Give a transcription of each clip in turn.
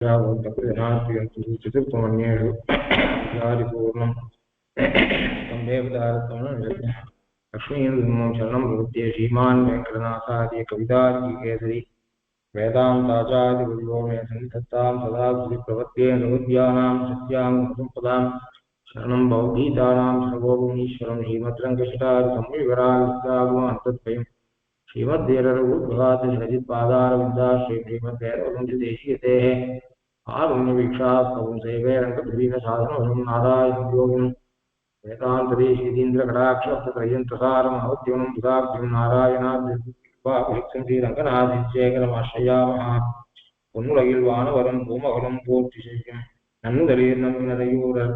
चतुर्थमन्येषु पूर्णं तं देवदारत्वं लक्ष्मीर्मं शरणं प्रपद्ये श्रीमान् वेङ्कटनाथार्य कवितार्किकेसरी वेदान्ताचार्यवर्यो मे सन्निधत्तां सदा प्रपद्ये नवद्यानां सत्यां सम्पदां शरणं भवभीतानां सर्वोपमीश्वरं श्रीमद्रङ्गशटारिसंविवरान्तद्वयं श्रीमद्देररघुप्रभात श्रीजित्पादारविन्दाश्री श्रीमद्देशीयतेः आरुण्यवीक्षास्तवं सेवे रङ्गप्रवीणसाधनं नारायणं योगिनं वेदान्तदेशीतीन्द्रकटाक्षत्रयन्तसारम् अवद्यवनं बुधाभ्यं नारायणाद्यं श्रीरङ्गनाथेकरमाश्रयामः பொன்னுலகில் வானவரும் பூமகளும் போற்றி செய்யும் நன்னுதலில் நம்பினரையூரர்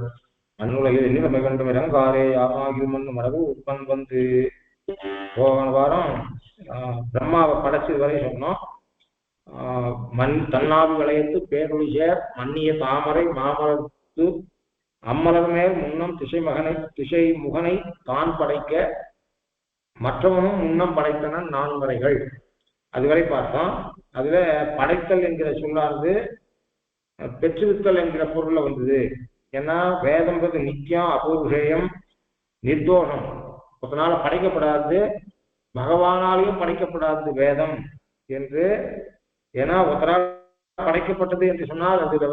மண்ணுலகில் எண்ணிலமை கண்டும் இறங்காரே யாமாகில் மண்ணு மரபு உட்பன் வந்து போன வாரம் பிரம்மாவை படைச்சது வரை சொன்னோம். மண் தன்னாவி வளையத்து பேரொழிசேர் மன்னிய தாமரை மாமலத்து அம்மலர் மேல் முன்னம் திசை முகனை தான் படைக்க மற்றவனும் முன்னம் படைத்தனன் நான்மறைகள் அதுவரை பார்த்தோம். அதுல படைத்தல் என்கிற சொல்லானது பெற்றுவித்தல் என்கிற பொருள்ல வந்தது. ஏன்னா வேதம்ன்றது நித்தியம், அபூர்வம், நிர்தோஷம், அதனால படைக்கப்படாது, பகவானாலையும் படைக்கப்படாது வேதம் என்று. ஏன்னா ஒருத்தரால் படைக்கப்பட்டது என்று சொன்னால் அதுல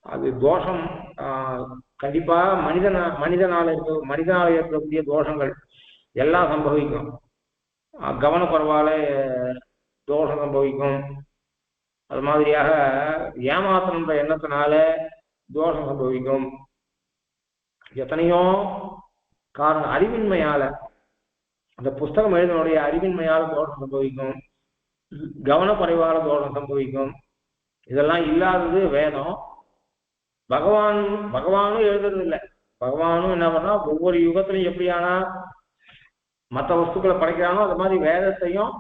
அது தோஷம் கண்டிப்பா மனிதனால இருக்கக்கூடிய தோஷங்கள் எல்லாம் சம்பவிக்கும். கவனக்குறைவால தோஷம் சம்பவிக்கும். அது மாதிரியாக ஏமாத்தணுன்ற எண்ணத்தினால தோஷம் சம்பவிக்கும். எத்தனையோ காரணம் அறிவின்மையால, அந்த புஸ்தகம் எழுதினுடைய அறிவின்மையால தோஷம் சம்பவிக்கும், கவனக்குறைவால தோஷம் சம்பவிக்கும். இதெல்லாம் இல்லாதது வேதம். பகவானும் எழுதுறது இல்லை. பகவானும் என்ன பண்ணா ஒவ்வொரு யுகத்திலையும் எப்படியானா மற்ற வஸ்துக்களை படைக்கிறானோ அது மாதிரி வேதத்தையும்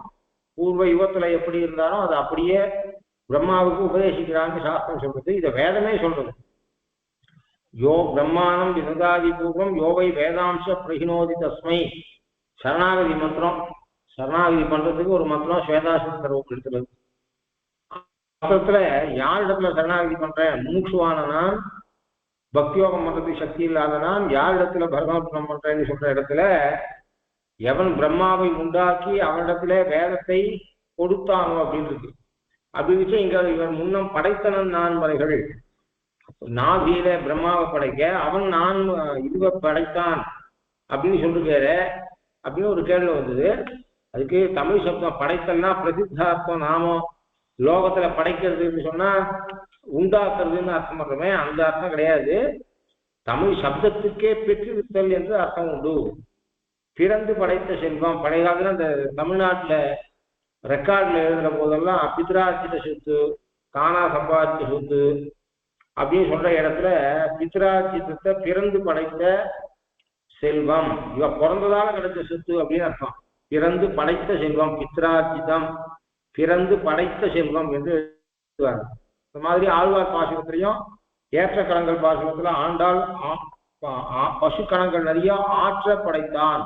பூர்வ யுகத்துல எப்படி இருந்தானோ அது அப்படியே பிரம்மாவுக்கு உபதேசிக்கிறான்னு சாஸ்திரம் சொல்றது. இதை வேதமே சொல்றது. யோ பிரம்மாணம் வினதாதி பூர்வம் யோவை வேதாம்ச பிரகினோதி தஸ்மை. சரணாகதி மந்திரம், சரணாகதி பண்றதுக்கு ஒரு மந்திரம் ஸ்வேதாசனத்துல எடுத்துறது. மந்திரத்துல யாரிடத்துல சரணாகதி பண்றேன், மூக்ஷுவான நான், பக்தியோகம் பண்றதுக்கு சக்தி இல்லாத நான் யாரிடத்துல பரமாத்மனம் பண்றேன்னு சொல்ற இடத்துல எவன் பிரம்மாவை உண்டாக்கி அவனிடத்துல வேதத்தை கொடுத்தானோ அப்படின்னு இருக்கு. அப்படி வச்சு இங்க இவன் முன்னம் படைத்தனன் நான்மறைகள். நாவியில பிரம்மாவை படைக்க அவன் நான் இதுவை படைத்தான் அப்படின்னு சொல்லிருக்காரு அப்படின்னு ஒரு கேள்வி வந்தது. அதுக்கு தமிழ் சப்தம் படைத்தல்னா பிரசித்தார்த்தம். நாமம் லோகத்துல படைக்கிறதுன்னு சொன்னா உண்டாக்குறதுன்னு அர்த்தம் பண்றோமே, அந்த அர்த்தம் கிடையாது. தமிழ் சப்தத்துக்கே பெற்றுவித்தல் என்று அர்த்தம் உண்டு. பிறந்து படைத்த செல்வம். பழைய காலத்துல இந்த தமிழ்நாட்டுல ரெக்கார்ட்ல எழுதுற போதெல்லாம் பித்ரார்ஜித சொத்து, தானா சம்பாதித்த சொத்து அப்படின்னு சொல்ற இடத்துல பித்ரார்ஜிதத்தை பிறந்து படைத்த செல்வம், இவ பிறந்ததால கிடைச்ச சொத்து அப்படின்னு அர்த்தம். பிறந்து படைத்த செல்வம், பித்ரார்ஜிதம், பிறந்து படைத்த செல்வம் என்று எழுதுவாங்க. இந்த மாதிரி ஆழ்வார் பாசுரத்திலையும் ஏற்ற கணங்கள் பாசுரத்துல ஆண்டாள் பசு கணங்கள் நிறைய ஆற்ற படைத்தான்.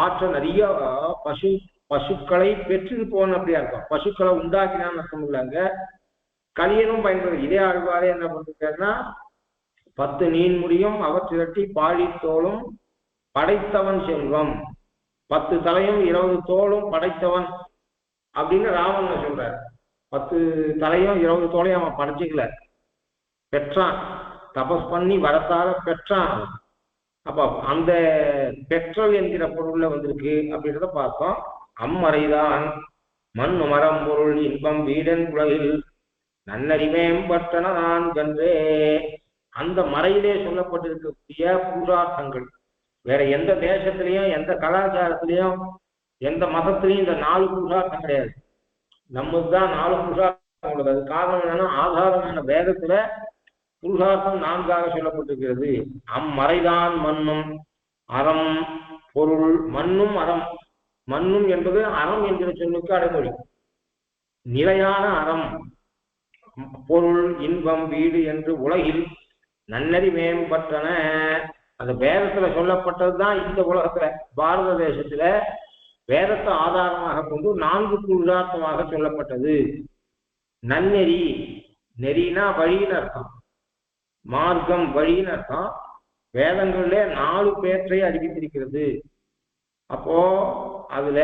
ஆற்ற நிறைய பசுக்களை பெற்றிருப்போன்னு அப்படியா இருக்கும். பசுக்களை உண்டாக்கினான்னு அர்த்தம் இல்லைங்க. கலியனும் பயன்படுது. இதே ஆழ்வாரே என்ன பண்ணிருக்காருன்னா 10 நீன்முடியும் அவற்றிரட்டி பாழித்தோளும் படைத்தவன் செல்வம், 10 தலையும் 20 தோளும் படைத்தவன் அப்படின்னு ராவணன் சொல்றாரு. 10 தலையும் 20 தோளையும் அவன் படைச்சிக்கல, பெற்றான். தபஸ் பண்ணி வரத்தால பெற்றான். அப்ப அந்த பெற்றல் என்கிற பொருள்ல வந்திருக்கு அப்படின்றத பார்த்தோம். அம்மறைதான் மண் மரம் பொருள் இன்பம் வீடன் உலகில் நன்னறிவேம்பட்டன நான் கன்றே. அந்த மறையிலே சொல்லப்பட்டிருக்கக்கூடிய பூஜார்த்தங்கள் வேற எந்த தேசத்திலையும் எந்த கலாச்சாரத்திலையும் எந்த மதத்திலையும் இந்த 4 பூஜார்த்தம் கிடையாது. நம்மதுதான் 4 பூஜார்த்தம் உள்ளது. அது காரணம் என்னன்னா ஆதாரமான வேதத்துல புருஷார்த்தம் 4ஆக சொல்லப்பட்டிருக்கிறது. அம்மறைதான் மண்ணும் அறம் பொருள். மண்ணும் அறம். மண்ணும் என்பது அறம் என்கிற சொல்லுக்கு அடைமொழி. நிலையான அறம், பொருள், இன்பம், வீடு என்று உலகில் நன்னறி மேம்பட்டன. அந்த வேதத்துல சொல்லப்பட்டதுதான் இந்த உலகத்துல பாரத தேசத்துல வேதத்தை ஆதாரமாக கொண்டு 4 புருஷார்த்தமாக சொல்லப்பட்டது. நன்னெறி நெறினா வழின்னு அர்த்தம், மார்க்கம் வழின்னு அர்த்தம். வேதங்கள்ல 4 பேற்றை அறிவித்திருக்கிறது. அப்போ அதுல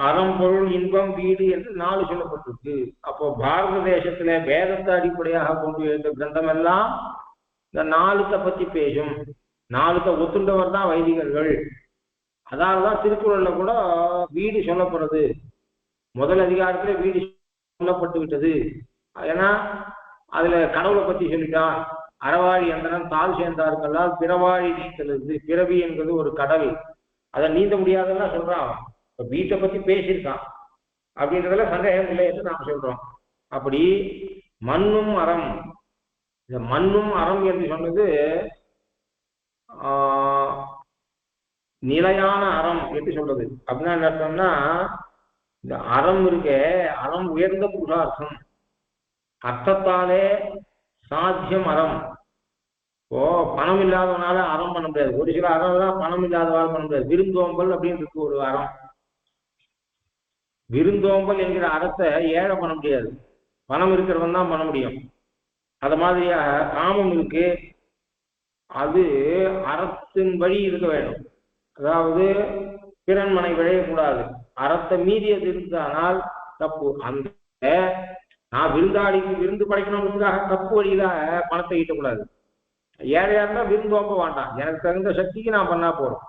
அறம் பொருள் இன்பம் வீடு என்று 4 சொல்லப்பட்டிருக்கு. அப்போ பாரத தேசத்துல வேதத்தை அடிப்படையாக கொண்டு எழுந்த கிரந்தம் எல்லாம் இந்த 4த்தை பத்தி பேசும். 4த்தை ஒத்துண்டவர் தான் வைதிகர்கள். அதனாலதான் திருக்குறள்ல கூட வீடு சொல்லப்படுறது. முதல் அதிகாரத்துல வீடு சொல்லப்பட்டு விட்டது. ஏன்னா அதுல கடவுளை பத்தி சொல்லிட்டான். அறவாழி எந்தனம் தாழ் சேர்ந்தார்களால் பிறவாழி நீந்தது. பிறவி என்பது ஒரு கடல், அதை நீந்த முடியாதுன்னா சொல்றான். இப்ப வீட்டை பத்தி பேசியிருக்கான் அப்படின்றதுல சந்தேகம் இல்லை என்று நாம் சொல்றோம். அப்படி மண்ணும் அறம், இந்த மண்ணும் அறம் என்று சொன்னது நிலையான அறம் என்று சொல்றது. அப்படின்னா என்ன அர்த்தம்னா, இந்த அறம் இருக்க அறம் உயர்ந்த புருஷார்த்தம், அர்த்தத்தாலே சாத்தியம் அறம். இப்போ பணம் இல்லாதவனால அறம் பண்ண முடியாது. ஒரு சில அறம் தான் பணம் இல்லாதவால் பண்ண முடியாது. விருந்தோம்பல் அப்படின்னு இருக்கு ஒரு அறம். விருந்தோம்பல் என்கிற அறத்தை ஏழை பண்ண முடியாது, பணம் இருக்கிறவன் தான் பண்ண முடியும். அது மாதிரியாக காமம் இருக்கு, அது அறத்தின் வழி இருக்க வேண்டும். அதாவது பிறன்மனை விழையக்கூடாது, அறத்தை மீறியது இருந்தானால் தப்பு. அந்த நான் விருந்தாளிக்கு விருந்து படைக்கணும்ன்றதுக்காக தப்பு வழியில பணத்தை ஈட்டக்கூடாது. ஏழையா இருந்தா விருந்தோம்ப வேண்டாம், எனக்கு தகுந்த சக்திக்கு நான் பண்ணா போறோம்.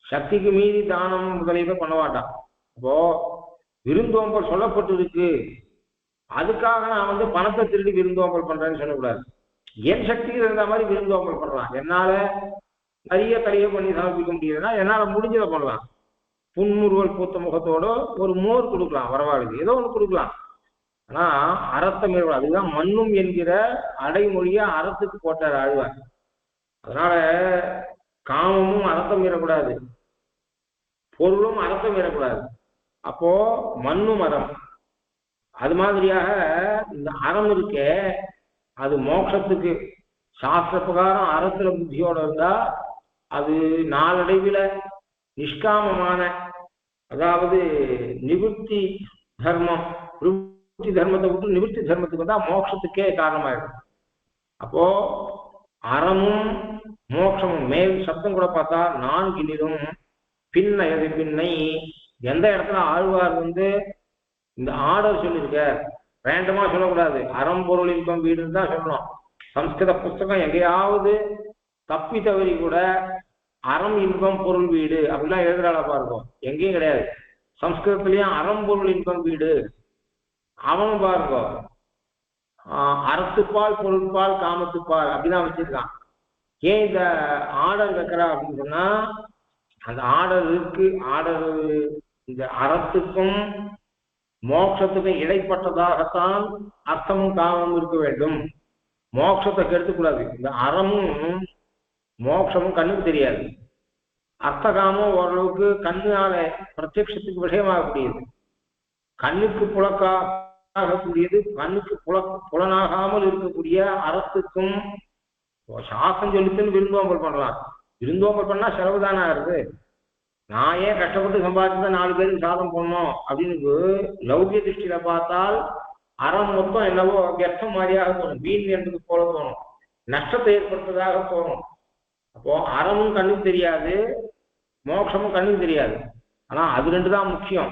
சக்திக்கு மீறி தானம் முதலீடு பண்ண வேண்டாம். அப்போ விருந்தோம்பல் சொல்லப்பட்டு இருக்கு, அதுக்காக நான் பணத்தை திருடி விருந்தோம்பல் பண்றேன்னு சொல்லக்கூடாது. என் சக்திக்கு இருந்த மாதிரி விருந்தோம்பல் பண்றான். என்னால நிறைய தலையை பண்ணி சமர்ப்பிக்க முடியுதுன்னா என்னால முடிஞ்சதை பண்ணலாம். புன்முறுவல் பூத்த முகத்தோட ஒரு மோர் கொடுக்கலாம், வரவாளுக்கு ஏதோ ஒன்று கொடுக்கலாம். ஆனா அறத்தை மீறக்கூடாது. அதுதான் மண்ணும் என்கிற அடைமொழிய அறத்துக்கு போட்டார் ஆழ்வார். அதனால காமமும் அறத்தை மீறக்கூடாது, பொருளும் அறத்தை மீறக்கூடாது. அப்போ மண்ணும் அறம். அது மாதிரியாக இந்த அறம் இருக்க அது மோட்சத்துக்கு சாஸ்திர பிரகாரம் அறத்துல புத்தியோட இருந்தா அது நாளடைவில் நிஷ்காமமான, அதாவது நிவர்த்தி தர்மம், நிவர்த்தி தர்மத்தை விட்டு நிவர்த்தி தர்மத்துக்கு வந்தா மோட்சத்துக்கே காரணமாயிடும். அப்போ அறமும் மோட்சமும் மேல் சப்தம் கூட பார்த்தா நான்கினிலும் பின்னை அது பின்னை. எந்த இடத்துல ஆழ்வார் இந்த ஆர்டர் சொல்லியிருக்க, ரேண்டமா சொல்லக்கூடாது. அறம் பொருள் இன்பம் வீடுன்னு தான் சொல்லணும். சம்ஸ்கிருத புஸ்தகம் எங்கேயாவது தப்பி தவறி கூட அறம் இன்பம் பொருள் வீடு அப்படிலாம் எழுதுறாளப்பா இருக்கும், எங்கேயும் கிடையாது. சம்ஸ்கிருதத்திலயும் அறம் பொருள் இன்பம் வீடு. அவன் பாருங்க அறத்துப்பால் பொருட்பால் காமத்துப்பால் அப்படிதான் வச்சிருக்கான். ஏன் இந்த ஆர்டர் வைக்கிறா அப்படின்னு சொன்னா, அந்த ஆர்டர் இருக்கு. ஆர்டர் இந்த அறத்துக்கும் மோட்சத்துக்கும் இடைப்பட்டதாகத்தான் அர்த்தமும் காமமும் இருக்க வேண்டும். மோட்சத்தை கெடுத்துக்கூடாது. இந்த அறமும் மோட்சமும் கண்ணுக்கு தெரியாது, அர்த்த காமம் ஓரளவுக்கு கண்ணால பிரத்யட்சத்துக்கு விஷயமாகக்கூடியது, கண்ணுக்கு புலக்காகக்கூடியது. கண்ணுக்கு புலனாகாமல் இருக்கக்கூடிய அறத்துக்கும் சாஸ்திரம் சொல்லித்துன்னு விருந்தோம்பல் பண்ணலாம். விருந்தோம்பல் பண்ணா செலவு தானே ஆகுது. நான் ஏன் கஷ்டப்பட்டு சம்பாதிச்சுதான் 4 பேருக்கு சாதம் போடணும் அப்படின்னு லௌகிய திருஷ்டியில பார்த்தால் அறம் மொத்தம் என்னவோ வியர்த்தம் மாதிரியாக தோணும், வீண் என்பது போல தோணும், நஷ்டத்தை ஏற்படுத்துவதாக தோணும். அப்போ அறமும் கண்ணுக்கு தெரியாது, மோட்சமும் கண்ணுக்கு தெரியாது. ஆனா அது 2 தான் முக்கியம்.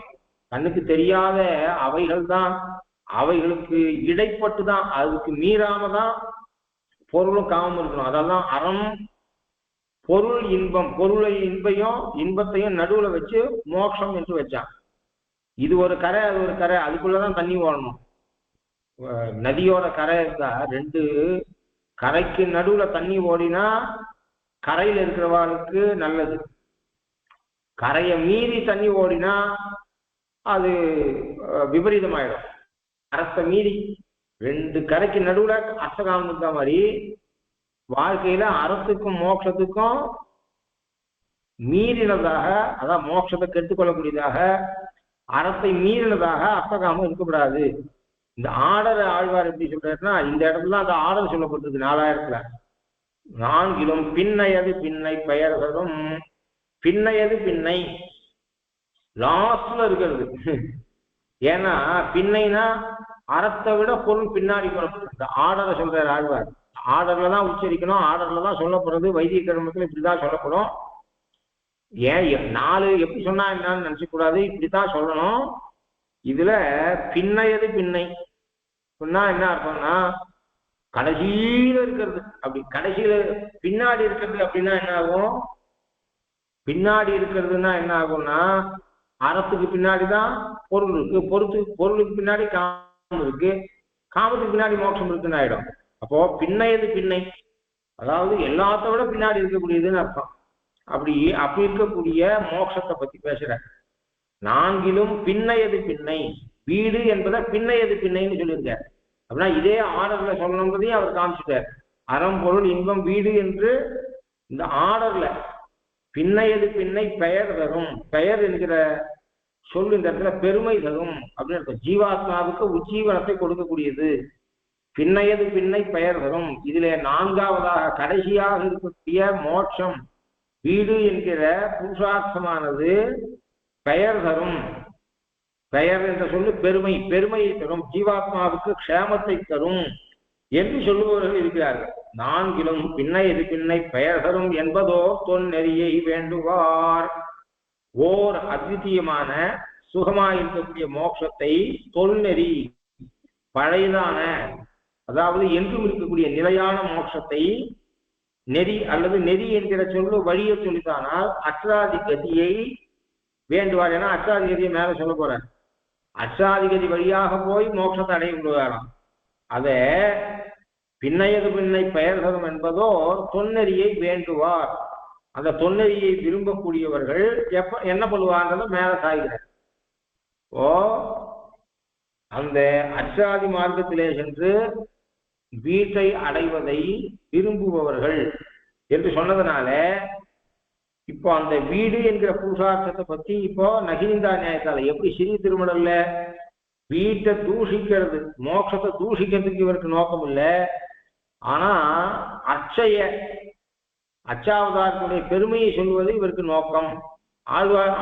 கண்ணுக்கு தெரியாத அவைகள் தான், அவைகளுக்கு இடைப்பட்டு தான், அதுக்கு மீறாம தான் பொருளும் காமம் இருக்கணும். அதெல்லாம் அறம் பொருள் இன்பம், பொருளை இன்பத்தையும் நடுவுல வச்சு மோட்சம் என்று வச்சான். இது ஒரு கரை, அது ஒரு கரை, அதுக்குள்ளதான் தண்ணி ஓடணும். நதியோட கரை இருந்தா 2 கரைக்கு நடுவுல தண்ணி ஓடினா கரையில இருக்கிறவர்களுக்கு நல்லது. கரையை மீறி தண்ணி ஓடினா அது விபரீதமாயிடும். அறத்தை மீறி 2 கரைக்கு நடுவுல அர்த்தகாமம் இருந்த மாதிரி வாழ்க்கையில அறத்துக்கும் மோட்சத்துக்கும் மீறினதாக, அதான் மோட்சத்தை கெடுத்துக்கொள்ளக்கூடியதாக அறத்தை மீறினதாக அர்த்தகாமம் இருக்கக்கூடாது. இந்த ஆர்டர் ஆழ்வார் எப்படி சொல்றாருன்னா, இந்த இடத்துல அந்த ஆர்டர் சொல்லப்பட்டிருக்கு 4000த்துல. 4 பின்னையது பின்னை பெயர்களும். பின்னையது பின்னை லாஸ்ட்ல இருக்கிறது. ஏன்னா பின்னைனா அறத்தை விட பொருள் பின்னாடி புறப்படும். இந்த ஆர்டரை சொல்றாரு ஆழ்வார். ஆர்டர்ல தான் உச்சரிக்கணும், ஆர்டர்ல தான் சொல்லப்படுறது. வைதிக கர்மத்தில் இப்படிதான் சொல்லப்படும். ஏன் 4 எப்படி சொன்னா என்னன்னு நினைச்சக்கூடாது, இப்படித்தான் சொல்லணும். இதுல பின்னையது பின்னை சொன்னா என்ன அர்த்தம்னா கடைசியில இருக்கிறது. அப்படி கடைசியில பின்னாடி இருக்கிறது அப்படின்னா என்ன ஆகும்? பின்னாடி இருக்கிறதுனா என்ன ஆகும்னா அறத்துக்கு பின்னாடிதான் பொருள் இருக்கு, பொருளுக்கு பின்னாடி காமம் இருக்கு, காமத்துக்கு பின்னாடி மோட்சம் இருக்குன்னு ஆயிடும். அப்போ பின்னையது பின்னை, அதாவது எல்லாத்த விட பின்னாடி இருக்கக்கூடியதுன்னு அர்த்தம். அப்படி இருக்கக்கூடிய மோட்சத்தை பத்தி பேசுற. 4லும் பின்னையது பின்னை, வீடு என்பதை பின்னையது பின்னைன்னு சொல்லியிருக்காரு. அப்படின்னா இதே ஆர்டர்ல சொல்லணுங்கிறதையும் அவர் காமிச்சிட்டார். அறம் பொருள் இன்பம் வீடு என்று இந்த ஆர்டர்ல பின்னையது பின்னை பெயர் தரும். பெயர் என்கிற சொல் இந்த இடத்துல பெருமை தரும் அப்படின்னு இருக்கும். ஜீவாத்மாவுக்கு உஜ்ஜீவனத்தை கொடுக்கக்கூடியது. பின்னையது பின்னை பெயர் தரும். இதுல 4ஆவதாக கடைசியாக இருக்கக்கூடிய மோட்சம் வீடு என்கிற புருஷார்த்தமானது பெயர் தரும். பெயர் என்ற சொல்லு பெருமையை தரும், ஜீவாத்மாவுக்கு க்ஷேமத்தை தரும் என்று சொல்லுபவர்கள் இருக்கிறார்கள். 4லும் பின்னையது பின்னை பெயர் தரும் என்பதோ தொன்னெறியை வேண்டுவார். ஓர் அத்விதீயமான சுகமாயிருக்கக்கூடிய மோட்சத்தை தொல்நெறி, பழையதான அதாவது என்றும் இருக்கக்கூடிய நிலையான மோட்சத்தை நெறி அல்லது நெறி என்கிற சொல்லு வழியை சொல்லித்தானால் அச்சாதி கதியை வேண்டுவார். ஏன்னா அச்சாதி கதியை மேல சொல்ல போறார். அச்சாதி கதி வழியாக போய் மோட்சத்தை அடைய விடுவாராம். அத பின்னையது பின்னை பெயர் தரும் என்பதோ தொன்னெறியை வேண்டுவார். அந்த தொன்னெறியை விரும்பக்கூடியவர்கள் என்ன பண்ணுவாங்கிறத மேல சாய்கிறார். ஓ அந்த அச்சாதி மார்க்கத்திலே சென்று வீட்டை அடைவதை விரும்புபவர்கள் என்று சொன்னதுனால இப்போ அந்த வீடு என்கிற புருஷார்த்தத்தை பத்தி இப்போ நகினிந்தா நியாயத்தால எப்படி சிறிய திருமணம்ல வீட்டை தூஷிக்கிறது, மோட்சத்தை தூஷிக்கிறதுக்கு இவருக்கு நோக்கம் இல்லை. ஆனா அச்சாவதாரத்துடைய பெருமையை சொல்வது இவருக்கு நோக்கம்.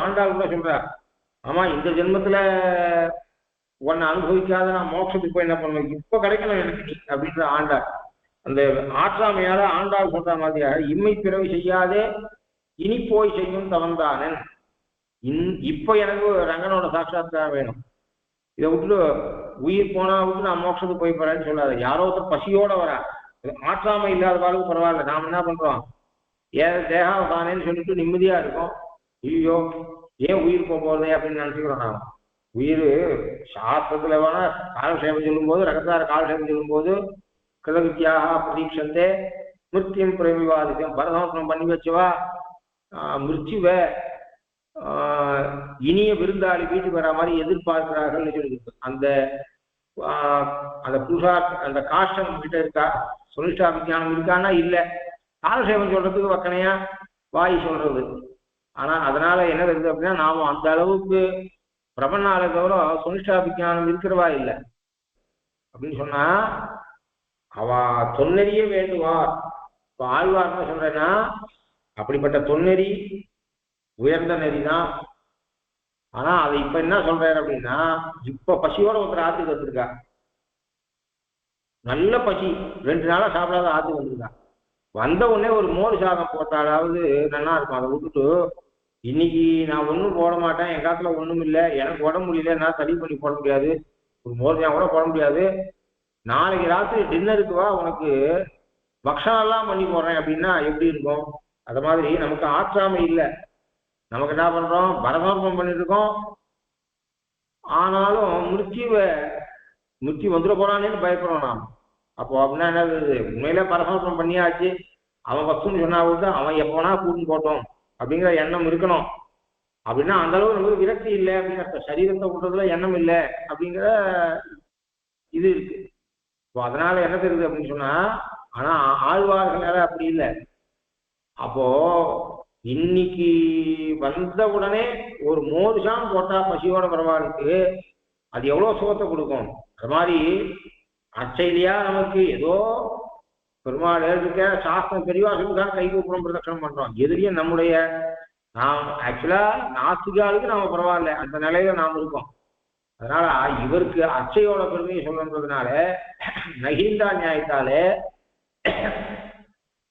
ஆண்டாள் கூட சொல்றார், ஆமா இந்த ஜென்மத்துல உன்னை அனுபவிக்காத நான் மோட்சத்துக்கு போய் என்ன பண்ணுவேன், இப்ப கிடைக்கணும் எனக்கு நீ அப்படின்ற ஆண்டாள். அந்த ஆற்றாமையால ஆண்டாள் சொல்ற மாதிரியாக இம்மை பிறவி செய்யாதே இனி போய் செய்யும் தவந்தானன். இப்ப எனக்கு ரங்கனோட சாட்சாத்காரம் வேணும், இதை விட்டுட்டு உயிர் போனா விட்டு நான் மோட்சத்துக்கு போய் போறேன்னு சொல்லாது. யாரோ ஒருத்தர் பசியோட வரா, ஆற்றாமை இல்லாத வாழ்க்கை பரவாயில்ல, நாம என்ன பண்றோம் தேகாவதானேன்னு சொல்லிட்டு நிம்மதியா இருக்கும். ஐயோ ஏன் உயிர் போறதே அப்படின்னு நினைச்சுக்கிறோம். நாம உயிர் சாஸ்திரத்துல வேணா காலக்ஷேபம் சொல்லும் போது ரகசார காலக்ஷேபம் சொல்லும் போது கிருதவித்யாக பிரதீட்சந்தே மிருத்தியம் பிரமிவாதிக்கம் பரதோஷனம் பண்ணி வச்சுவா மிருச்சுவ இனிய விருந்தாளி வீட்டுக்கு வர மாதிரி எதிர்பார்க்கிறார்கள்னு சொல்லியிருக்கு. அந்த அந்த புருஷா அந்த காஷ்டம் கிட்ட இருக்கா, சுனிஷ்டா விஜயானம் இருக்கான்னா இல்லை, காலக்ஷேபம் சொல்றதுக்கு வக்கனையா வாய் சொல்றது. ஆனா அதனால என்ன வருது அப்படின்னா நாம அந்த அளவுக்கு பிரபன்னால தவிர சுனிஷ்டா விஜயானம் இருக்கிறவா இல்லை அப்படின்னு சொன்னா அவ தொன்னெறியே வேண்டுவார். இப்போ ஆழ்வார் என்ன சொல்றேன்னா அப்படிப்பட்ட தொன்னெறி உயர்ந்த நெறிதான். ஆனா அதை இப்ப என்ன சொல்றாரு அப்படின்னா இப்ப பசியோட ஒருத்தர் ஆத்துக்கு வந்திருக்கா, நல்ல பசி, 2 நாளா சாப்பிடாத ஆத்துக்கு வந்திருக்கா. வந்த உடனே ஒரு மோர் சாதம் போட்டாலாவது நல்லா இருக்கும். அதை விட்டுட்டு இன்னைக்கு நான் ஒன்றும் போட மாட்டேன், என் காலத்துல ஒன்றும் இல்லை, எனக்கு உடம்பு முடியல, நான் தடி பண்ணி போட முடியாது, ஒரு மோர்ஜா கூட போட முடியாது, நாளைக்கு ராத்திரி டின்னருக்கு வா உனக்கு பக்ஷணம் எல்லாம் பண்ணி போடுறேன் அப்படின்னா எப்படி இருக்கும்? அது மாதிரி நமக்கு ஆற்றாமை இல்லை, நமக்கு என்ன பண்றோம் பரதோஷம் பண்ணிட்டு இருக்கோம். ஆனாலும் மிருத்தி வந்துட போறானேன்னு பயப்படுறோம் நாம். அப்போ அப்படின்னா என்ன உண்மையில பரதோஷம் பண்ணியாச்சு, அவன் பக்தன்னு சொன்னா அவன் எப்போனா கூட்டின்னு போட்டோம் அப்படிங்கிற எண்ணம் இருக்கணும். அப்படின்னா அந்த அளவு நமக்கு விரக்தி இல்லை அப்படிங்கிற சரீரத்தை விட்டுறதுல எண்ணம் இல்லை அப்படிங்கிற இது இருக்கு. இப்போ அதனால என்ன தெரியுது அப்படின்னு சொன்னா, ஆனா ஆழ்வார்கள் அப்படி இல்லை. அப்போ இன்னைக்கு வந்த உடனே ஒரு மோர்ஷாம் போட்டா பசியோட பரவாயில்லைக்கு அது எவ்வளவு சுகத்தை கொடுக்கும். அது மாதிரி அச்சையிலையா நமக்கு ஏதோ பெருமாள் இருக்க சாஸ்திரம் பெரியவா சொல்லிதான் கை கூப்பிடும் பிரதட்சணம் பண்றோம். எதிரியும் நம்முடைய நாம் ஆக்சுவலா நாஸ்திகாலுக்கு நாம பரவாயில்ல, அந்த நிலையில நாம் இருக்கோம். அதனால இவருக்கு அர்ச்சையோட பெருமையை சொல்றதுனால நகிந்தா நியாயத்தாலே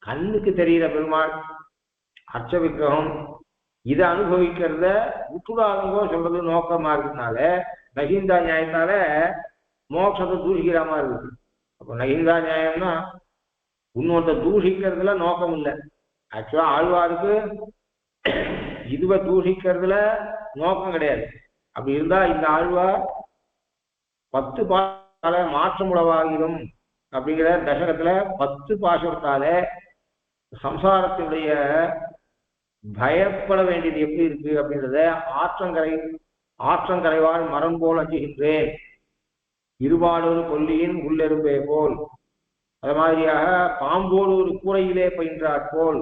கண்ணுக்கு தெரிகிற பெருமாள் அர்ச்ச விக்கிரகம் இதை அனுபவிக்கிறத விட்டுடாதங்கோ சொல்றது நோக்கமா இருக்கிறதுனால நகிந்தா நியாயத்தால மோட்சத்தை தூஷிக்கிற மாதிரி இருக்கு. அப்போ நகிந்தா நியாயம்னா இன்னொருத்த தூஷிக்கிறதுல நோக்கம் இல்லை. ஆக்சுவலா ஆழ்வாருக்கு இதுவை தூஷிக்கிறதுல நோக்கம் கிடையாது. அப்படி இருந்தா இந்த ஆழ்வார் 10 பாசால மாற்றம் உளவாகிடும் அப்படிங்கிற தசகத்துல 10 பாசுரத்தால சம்சாரத்தினுடைய பயப்பட வேண்டியது எப்படி இருக்கு அப்படின்றத ஆற்றங்கரைவாள் மரம் போல் அஞ்சுகின்றேன், இருபாடொரு கொல்லியின் உள்ளெரும்பே போல், அது மாதிரியாக பாம்போடு ஒரு கூரையிலே பயின்றாற் போல்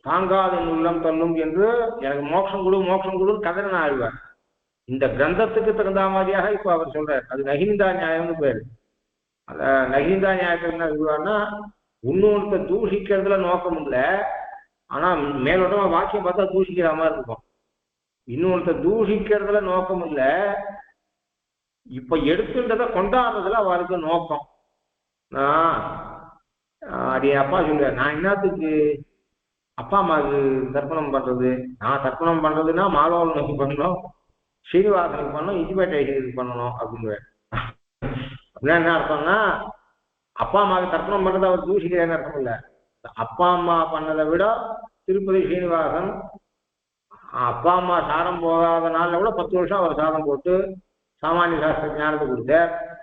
தாங்காத உள்ளம் தள்ளும் என்று எனக்கு மோட்சம் கொடு கதறன ஆழ்வார். இந்த கிரந்தத்துக்கு தகுந்த மாதிரியாக இப்ப அவர் சொல்றார். அது நகிந்தா நியாயம்னு பேரு. அந்த நகிந்தா நியாயத்தை என்ன சொல்லுவார்னா, இன்னொருத்த தூஷிக்கிறதுல நோக்கம் இல்லை, ஆனா மேலோட்டமா வாக்கியம் பார்த்தா தூஷிக்கிற மாதிரி இருக்கும். இன்னொருத்த தூஷிக்கிறதுல நோக்கம் இல்லை, இப்ப எடுத்துன்றதை கொண்டாடுறதுல அவருக்கு நோக்கம். அது அப்பா சொல்ற, நான் என்னத்துக்கு அப்பா அம்மாவுக்கு தர்ப்பணம் பண்றது? நான் தர்ப்பணம் பண்றதுன்னா மாலோகனுக்கு பண்ணணும், ஸ்ரீனிவாசனுக்கு பண்ணணும், இன்டிமேட்டேஷனுக்கு பண்ணணும் அப்படின்னு. அப்படின்னா என்ன அர்த்தம்னா, அப்பா அம்மாவுக்கு தர்ப்பணம் பண்றது அவர் தூஷிக்கிறேன்னு அர்த்தம் இல்லை. அப்பா அம்மா பண்ணதை விட திருப்பதி ஸ்ரீனிவாசன் அப்பா அம்மா சாதம் போகாத நாள்ல கூட 10 வருஷம் அவர் சாதம் போட்டு சாமானிய சாஸ்திர ஞானத்தை கொடுத்த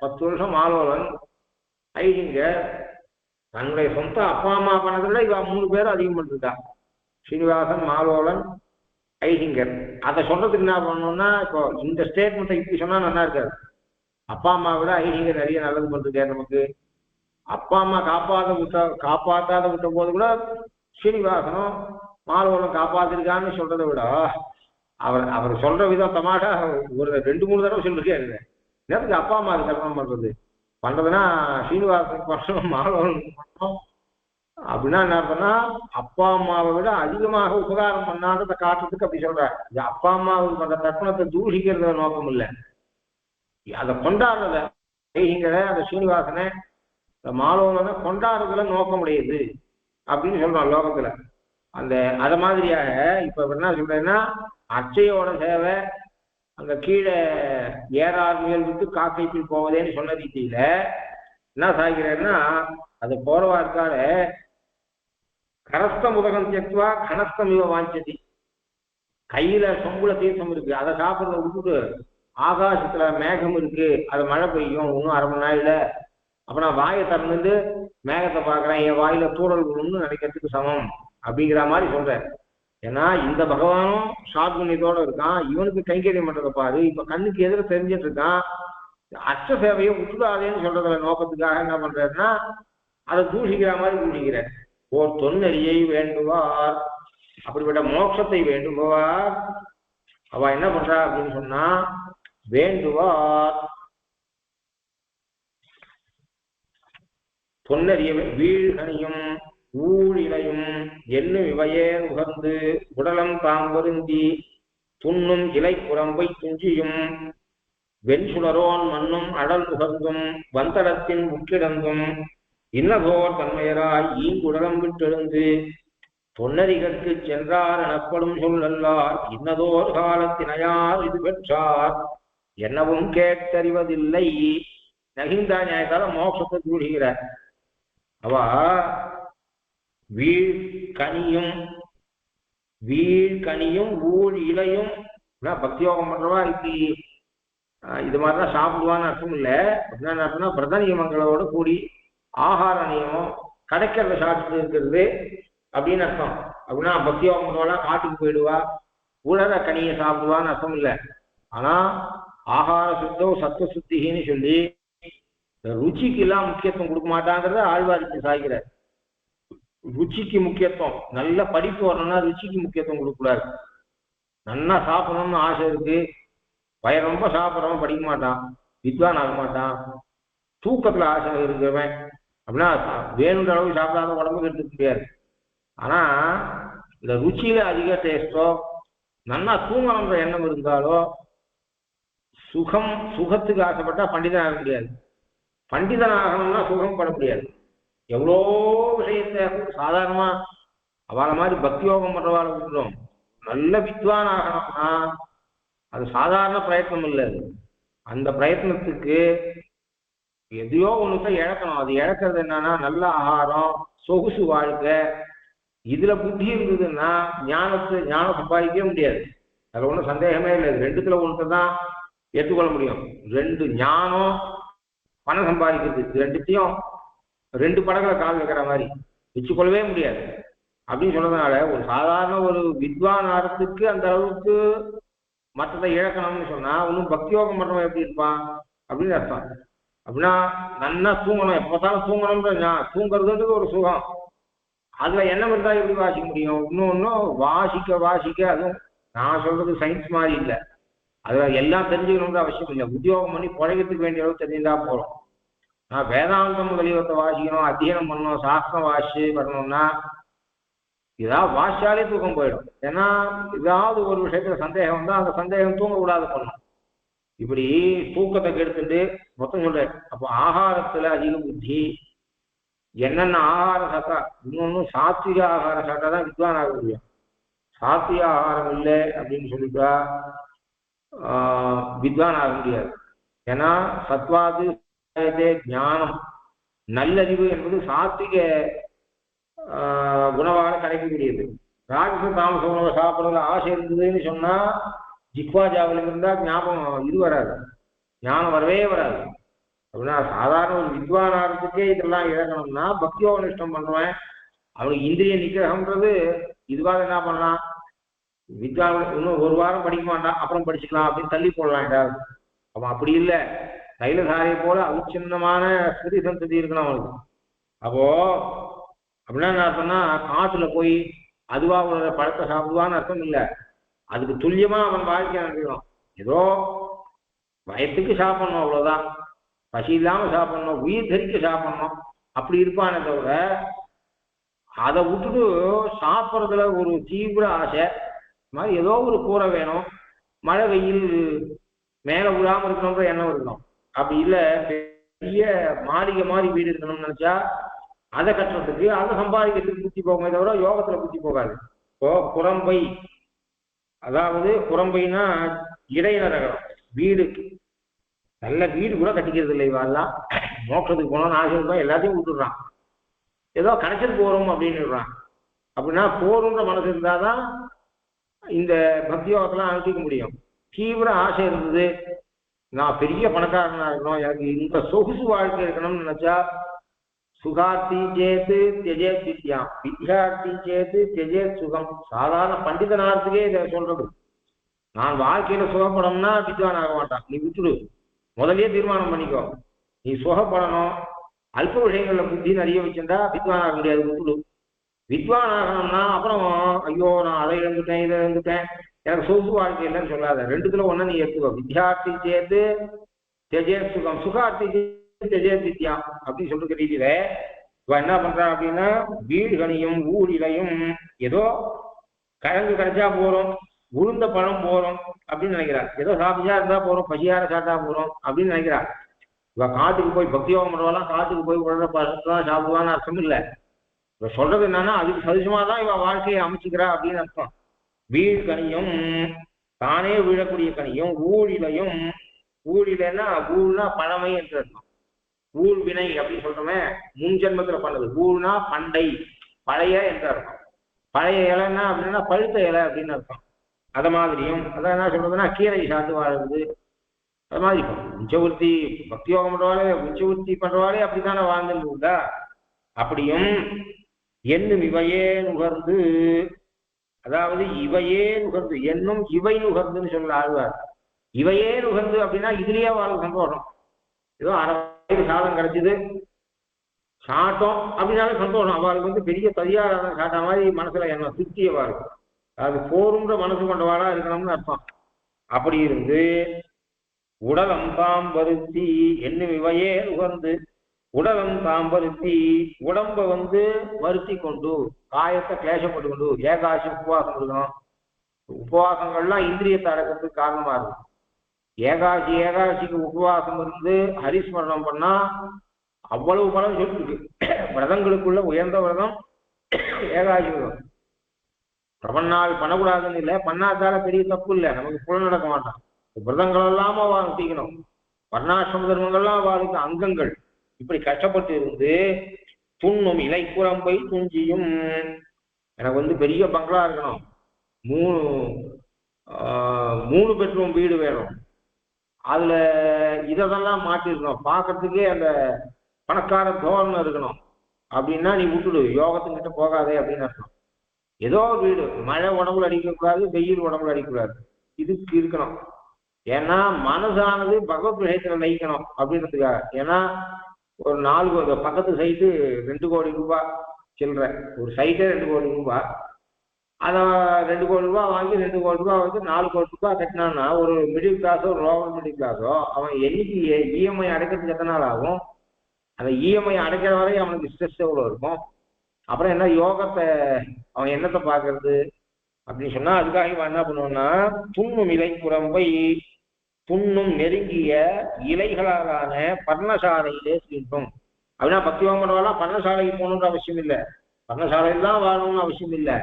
10 வருஷம் மாலோகன் ஐடிங்கர் தன்னுடைய சொந்த அப்பா அம்மா பண்ணதை விட இவ 3 பேரும் அதிகம் பண்ணிருக்கா. ஸ்ரீனிவாசன், மாலோகன், ஐடிங்கர். அதை சொல்றதுக்கு என்ன பண்ணணும்னா, இப்போ இந்த ஸ்டேட்மெண்ட்டை இப்படி சொன்னா நல்லா இருக்காது. அப்பா அம்மா விட ஐடிங்கர் நிறைய நல்லது பண்ணிருக்காரு நமக்கு. அப்பா அம்மா காப்பாத்தாத விட்ட போது கூட ஸ்ரீனிவாசனும் மாலோகனும் காப்பாத்திருக்கான்னு சொல்றதை விட அவர் சொல்ற விதம் தமாஷா ஒரு 2-3 தடவை சொல்லிருக்காரு. நேரத்துக்கு அப்பா அம்மாவுக்கு தர்ப்பணம் பண்றதுன்னா ஸ்ரீனிவாசனுக்கு பண்ணணும், மாலோகனுக்கு பண்ணணும் அப்படின்னா என்ன அர்த்தம்னா, அப்பா அம்மாவை விட அதிகமாக உபகாரம் பண்ணான்றதை காட்டுறதுக்கு அப்படி சொல்றாரு. இது அப்பா அம்மாவுக்கு பண்ற தர்ப்பணத்தை தூஷிக்கிறத நோக்கம் இல்லை, அதை கொண்டாடுறத அந்த ஸ்ரீனிவாசனை மாலோகனை கொண்டாடுறதுல நோக்கம் உடையது அப்படின்னு சொல்றான் லோகத்துல. அத மாதிரியாக இப்ப என்ன சொல்றேன்னா, அச்சையோட சேவை அங்க கீழே ஏறார் முயல்வுக்கு காக்கைக்குள் போவதேன்னு சொன்ன ரீதியில என்ன சாய்கிறேன்னா, அது போறவா இருக்கால கரஸ்த முதகம் தியக்வா கனஸ்தம் இவ வாஞ்சதி. கையில சொம்புல தீர்த்தம் இருக்கு, அதை சாப்பிட்றத விட்டுட்டு ஆகாசத்துல மேகம் இருக்கு, அது மழை பெய்யும் இன்னும் 1/2 மணி நாள்ல, அப்ப நான் வாயை திறந்துட்டு மேகத்தை பார்க்குறேன், என் வாயில தூரல் விழும்னு நினைக்கிறதுக்கு சமம் அப்படிங்கிற மாதிரி சொல்றேன். ஏன்னா இந்த பகவானும் சாத்குண்யத்தோட இருக்கான், இவனுக்கு கைங்கரியம் பண்றதை பாரு, இப்ப கண்ணுக்கு எதிர தெரிஞ்சிட்டு இருக்கான். அச்ச சேவையை விட்டுடாதேன்னு சொல்றதுல நோக்கத்துக்காக என்ன பண்றாருன்னா, அதை தூஷிக்கிற மாதிரி தூஷிக்கிறார். ஓர் தொன்னறியை வேண்டுவார், அப்படிப்பட்ட மோட்சத்தை வேண்டுவார் அவ என்ன பண்றா அப்படின்னு சொன்னா, வேண்டுவார் பொன்னறிய வீழ்கனியும் ஊழிலையும் என்னும் இவையே உகந்து உடலம் தாம் வருந்தி துண்ணும் இலை குரம்பை துஞ்சியும் வெண்சுடரோன் மண்ணும் அடல் உகந்தும் வந்தடத்தின் முக்கிடந்தும் இன்னதோர் தன்மையராய் ஈங்குடலம் விட்டெழுந்து தொன்னறிகற்கு சென்றார் எனப்படும் சொல்லல்லார் இன்னதோர் காலத்தினையார் இது பெற்றார் என்னவும் கேட்டறிவதில்லை. நகிந்தா நியாயத்தால மோட்சத்தை கூறுகிறார். அவ வீழ்கனியும் ஊழ் இலையும் பக்தியோகம் பண்றவா இப்படி இது மாதிரிதான் சாப்பிடுவான்னு அர்த்தம் இல்லை. அப்படின்னா அர்த்தம்னா பிரத நியமங்களோட கூடி ஆகார நியமம் கிடைக்கிறத சாப்பிட்டு இருக்கிறது அப்படின்னு அர்த்தம். அப்படின்னா பக்தியோகம் பண்றவா காட்டுக்கு போயிடுவா, உலர கனியை சாப்பிடுவான்னு அர்த்தம் இல்லை. ஆனா ஆகார சுத்தோ சத்துவ சுத்தின்னு சொல்லி ருச்சிக்கு எல்லாம் முக்கியத்துவம் கொடுக்க மாட்டாங்கிறத ஆழ்வாருக்கு சாய்கிறார். ருச்சிக்கு முக்கியத்துவம், நல்ல படிப்பு வரணும்னா ருச்சிக்கு முக்கியத்துவம் கொடுக்கூடாது. நல்லா சாப்பிடணும்னு ஆசை இருக்கு, வயிறு ரொம்ப சாப்பிட்றவன் படிக்க மாட்டான், வித்வான் ஆக மாட்டான். தூக்கத்துல ஆசை இருக்கிறவன் அப்படின்னா வேணுன்ற அளவுக்கு சாப்பிடாத உடம்புக்கு எடுத்துக்க முடியாது. ஆனா இந்த ருச்சியில அதிக டேஸ்டோ நல்லா தூங்கணுன்ற எண்ணம் இருந்தாலோ சுகத்துக்கு ஆசைப்பட்டா பண்டிதன் ஆக முடியாது. பண்டிதன் ஆகணும்னா சுகம் பட முடியாது. எவ்வளோ விஷயத்த சாதாரணமா அவளை மாதிரி பக்தி யோகம் பண்றவாளை விட்டுரும். நல்ல வித்வான் ஆகணும்னா அது சாதாரண பிரயத்னம் இல்லை. அந்த பிரயத்னத்துக்கு எதையோ ஒண்ணுதான் இழக்கணும். அது இழக்கிறது என்னன்னா நல்ல ஆகாரம், சொகுசு வாழ்க்கை. இதுல புத்தி இருந்ததுன்னா ஞானம் சம்பாதிக்கவே முடியாது. அதுல ஒன்றும் சந்தேகமே இல்லை. ரெண்டுத்துல ஒன்று தான் ஏற்றுக்கொள்ள முடியும். ரெண்டு ஞானம் பணம் சம்பாதிக்கிறது, இது ரெண்டுத்தையும் ரெண்டு படங்களை கால் வைக்கிற மாதிரி வச்சுக்கொள்ளவே முடியாது. அப்படின்னு சொன்னதுனால ஒரு சாதாரண ஒரு வித்வான் ஆரத்துக்கு அந்த அளவுக்கு மற்றதை இழக்கணும்னு சொன்னா ஒன்றும் பக்தி யோகம் பண்றவன் எப்படி இருப்பான் அப்படின்னு அர்த்தம். அப்படின்னா நல்லா தூங்கணும், எப்ப பார்த்தாலும் தூங்கணும்ன்ற தூங்குறதுன்றது ஒரு சுகம். அதுல எண்ணம் இருந்தா எப்படி வாசிக்க முடியும்? இன்னொன்னும் வாசிக்க அதுவும் நான் சொல்றது சயின்ஸ் மாதிரி இல்லை. அதுல எல்லாம் தெரிஞ்சுக்கணும்ன்ற அவசியம் இல்லை. உத்தியோகம் பண்ணி பழகத்துக்கு வேண்டிய அளவு தெரிஞ்சுட்டா போறோம். நான் வேதாந்தம் முதலியத்தை வாசிக்கணும், அத்தியனம் பண்ணணும், சாஸ்திரம் வாசி வரணும்னா ஏதாவது வாசிச்சாலே தூக்கம் போயிடும். ஏன்னா ஏதாவது ஒரு விஷயத்துல சந்தேகம் வந்தா அந்த சந்தேகம் தூங்கக்கூடாது பண்ணணும். இப்படி தூக்கத்தை கெடுத்துட்டு மொத்தம் சொல்றேன். அப்போ ஆகாரத்துல அதிக புத்தி, என்னென்ன ஆகாரம் சாப்பிட்டா, இன்னொன்னும் சாத்விக ஆகாரம் சாப்பிட்டா தான் வித்வான் ஆக முடியும். சாத்விக ஆகாரம் இல்லை அப்படின்னு சொல்லிட்டா வித்வான் ஆக முடியாது. ஏன்னா சத்வாது ஞானம், நல்லறிவு என்பது சாத்விக உணவாக கிடைக்கக்கூடியது. ராஜச தாமச உணவை சாப்பிட்றதுல ஆசை இருந்ததுன்னு சொன்னா ஜிக்வா ஜாவலில் இருந்தா ஞாபகம் இது வராது, ஞானம் வரவே வராது. அப்படின்னா சாதாரண ஒரு வித்வான் ஆகிறதுக்கே இதெல்லாம் இழக்கணும்னா பக்தியோக நிஷ்டம் பண்ணுவேன். அவனுக்கு இந்திரிய நிகிரகம்ன்றது இதுவாக என்ன பண்ணலாம், வித்வான் இன்னும் ஒரு வாரம் படிக்க மாட்டான், அப்புறம் படிச்சுக்கலாம் அப்படின்னு தள்ளி போடலாம் ஏதாவது. அவன் அப்படி இல்லை, தைலதாரியை போல அவிச்சின்னமான ஸ்மிருதி சந்ததி இருக்கணும் அவனுக்கு. அப்போ அப்படின்னா என்ன அர்த்தம்னா காட்டுல போய் அதுவா உணர பழத்தை சாப்பிடுவான்னு அர்த்தம் இல்லை. அதுக்கு துல்லியமா அவன் வாழ்க்கை அனுப்பிக்கணும். ஏதோ வயத்துக்கு சாப்பிடணும், அவ்வளவுதான். பசி இல்லாம சாப்பிடணும், உயிர் தரிக்க சாப்பிடணும், அப்படி இருப்பானே தவிர அதை விட்டுட்டு சாப்பிட்றதுல ஒரு தீவிர ஆசை மாதிரி ஏதோ ஒரு கூரை வேணும், மழை வெயில் மேல விழாம இருக்கணும்ன்ற எண்ணம் இருக்கணும். அப்படி இல்லை பெரிய மாளிகை மாதிரி வீடு இருக்கணும்னு நினைச்சா அதை கட்டுறதுக்கு அதை சம்பாதிக்கிறதுக்கு புத்தி போகுமே தவிர யோகத்துல புத்தி போகாது. இப்போ குரம்பை, அதாவது குரம்பைனா இடையில நகரம் வீடு, நல்ல வீடு கூட கட்டிக்கிறது இல்லை. இவெல்லாம் மோட்சத்துக்கு போனோம்னு ஆசை இருக்கும், எல்லாத்தையும் விட்டுடுறான். ஏதோ கடைசியில் போறோம் அப்படின்னுறான். அப்படின்னா போறோன்ற மனசு இருந்தாதான் இந்த பக்தி யோகத்தெல்லாம் அனுப்பிக்க முடியும். தீவிர ஆசை இருந்தது, நான் பெரிய பணக்காரனா இருக்கணும், எனக்கு இந்த சொகுசு வாழ்க்கை இருக்கணும்னு நினைச்சா சுகார்த்தி சேத்து தியஜேத் வித்யாம், வித்யார்த்தி சேத்து தியஜேத் சுகம். சாதாரண பண்டிதனார்த்துக்கே இதை சொல்றது. நான் வாழ்க்கையில சுகப்படணும்னா வித்வான் ஆக மாட்டான், நீ விட்டுடு. முதலே தீர்மானம் பண்ணிக்கோ, நீ சுகப்படணும், அல்ப விஷயங்கள்ல புத்தி நிறைய வச்சுட்டா வித்வான் ஆக முடியாது, விட்டுடு. வித்வான் ஆகணும்னா அப்புறம் ஐயோ நான் அதை இழந்துட்டேன் இதை இழந்துட்டேன் எனக்கு சொகுசு வாழ்க்கை இல்லைன்னு சொல்லாத. ரெண்டுத்துல ஒண்ணு நீ எடுத்துக்கோ. வித்யார்த்தி சேத்து தியஜேத் சுகம், சுகார்த்தி தியஜேத் வித்யா அப்படின்னு சொல்ற ரீதியில இவ என்ன பண்றான் அப்படின்னா வீடு கனியும் ஊரிலையும் ஏதோ கிழங்கு கிடைச்சா போறோம், உளுந்த பழம் போறோம் அப்படின்னு நினைக்கிறார். ஏதோ சாப்பிட்டா இருந்தா போறோம், பசியார சாப்பிட்டா போறோம் அப்படின்னு நினைக்கிறார். இவ காட்டுக்கு போய் பக்தியோகம் பண்றவெல்லாம் காட்டுக்கு போய் உடனே பழத்தான் சாப்பிடுவான்னு அர்த்தம் இல்லை. இவ சொல்றது என்னன்னா அதுக்கு சதுசமாதான் இவ வாழ்க்கையை அமைச்சுக்கிறா அப்படின்னு அர்த்தம். வீடு கனியும், தானே வீழக்கூடிய கனியும், ஊழிலையும், ஊழிலன்னா ஊழ்னா பழமை என்று அர்த்தம். ஊழ் வினை அப்படின்னு சொல்றோமே, முன் ஜென்மத்துல பண்ணது. ஊழ்னா பண்டை, பழைய என்று அர்த்தம். பழைய இலைன்னா அப்படின்னா பழுத்த இலை அப்படின்னு அர்த்தம். அத மாதிரியும் அதான் என்ன சொல்றதுன்னா கீரை சாப்பிட்டு வாழ்றது. அது மாதிரி உச்சவருத்தி பக்தியோகம் பண்றவாளே உச்சவருத்தி பண்றவாளே அப்படித்தானே வாழ்ந்துருந்தா. அப்படியும் என்னும் இவையே நுகர்ந்து, அதாவது இவையே நுகர்ந்து, என்னும் இவை நுகர்ந்துன்னு சொல்ல ஆழ்வார். இவையே நுகர்ந்து அப்படின்னா இதுலயே வாழ்க்கை சந்தோஷம். ஏதோ அரை சாதம் கிடைச்சிது சாட்டம் அப்படின்னாலே சந்தோஷம். அவளுக்கு வந்து பெரிய ததியாராதம் சாட்டா மாதிரி மனசுல என்ன திருப்தியவா இருக்கும். அது போருன்ற மனசு கொண்டவாளா இருக்கணும்னு அர்த்தம். அப்படி இருந்து உடலம் தாம் வருத்தி, என்னும் இவையே நுகர்ந்து உடலம் தாம் வருத்தி, உடம்ப வந்து வருத்தி கொண்டு காயத்தை கிளேசப்பட்டு கொண்டு ஏகாசி உபவாசம் இருக்கணும். உபவாசங்கள்லாம் இந்திரியத்தை அடக்கிறதுக்கு காரணமா இருக்கும். ஏகாதசிக்கு உபவாசம் இருந்து ஹரிஸ்மரணம் பண்ணா அவ்வளவு பலம் சொல்லிருக்கு. விரதங்களுக்குள்ள உயர்ந்த விரதம் ஏகாதசி விரதம். பிரபன்னாள் பண்ணக்கூடாதுன்னு இல்லை, பண்ணாதால பெரிய தப்பு இல்லை, நமக்கு புல நடக்க மாட்டான். விரதங்கள் எல்லாம தீக்கணும். வர்ணாசிரம தர்மங்கள்லாம் வாழ்க்கை அங்கங்கள். இப்படி கஷ்டப்பட்டு இருந்து துண்ணும் இலை குரம்பை துஞ்சியும். எனக்கு பெரிய பங்களா இருக்கணும், 3 பெட்ரூம் வீடு வேணும், அதுல இதெல்லாம் மாட்டிருக்கணும், பார்க்கறதுக்கே அந்த பணக்கார தோரணை இருக்கணும் அப்படின்னா நீ விட்டுடு, யோகத்துக்கிட்ட போகாதே அப்படின்னு அர்த்தம். ஏதோ ஒரு வீடு, மழை உடம்புல அடிக்கக்கூடாது, வெயில் உடம்புல அடிக்கக்கூடாது, இதுக்கு இருக்கணும். ஏன்னா மனசானது பகவத் விஷயத்துல நயிக்கணும் அப்படின்றதுக்காக. ஏன்னா ஒரு 4 பக்கத்து சைட்டு 2 கோடி ரூபாய் சில்லற, ஒரு சைட்டே 2 கோடி ரூபாய். அதை 2 கோடி ரூபாய் வாங்கி 2 கோடி ரூபாய் 4 கோடி ரூபாய் கட்டினான்னா ஒரு மிடில் கிளாஸோ ஒரு லோவர் மிடில் கிளாஸோ அவன் என்னைக்கு இஎம்ஐ அடைக்கிறதுக்கு எத்தனை நாள் ஆகும்? அந்த இஎம்ஐ அடைக்கிற வரை அவனுக்கு ஸ்ட்ரெஸ் எவ்வளோ இருக்கும்? அப்புறம் என்ன யோகத்தை அவன் என்னத்தை பார்க்கறது அப்படின்னு சொன்னா, அதுக்காக இவன் என்ன பண்ணுவான்னா, துண்ணும் இலை குரம்பை, துண்ணும் நெருங்கிய இலைகளாலான பர்ணசாலையிலே தீண்டும். அப்படின்னா பக்தியோகம் பண்ணுவாலாம் பர்ணசாலைக்கு போகணுன்ற அவசியம் இல்லை, பர்ணசாலையில் தான் வாழணும்னு அவசியம் இல்லை.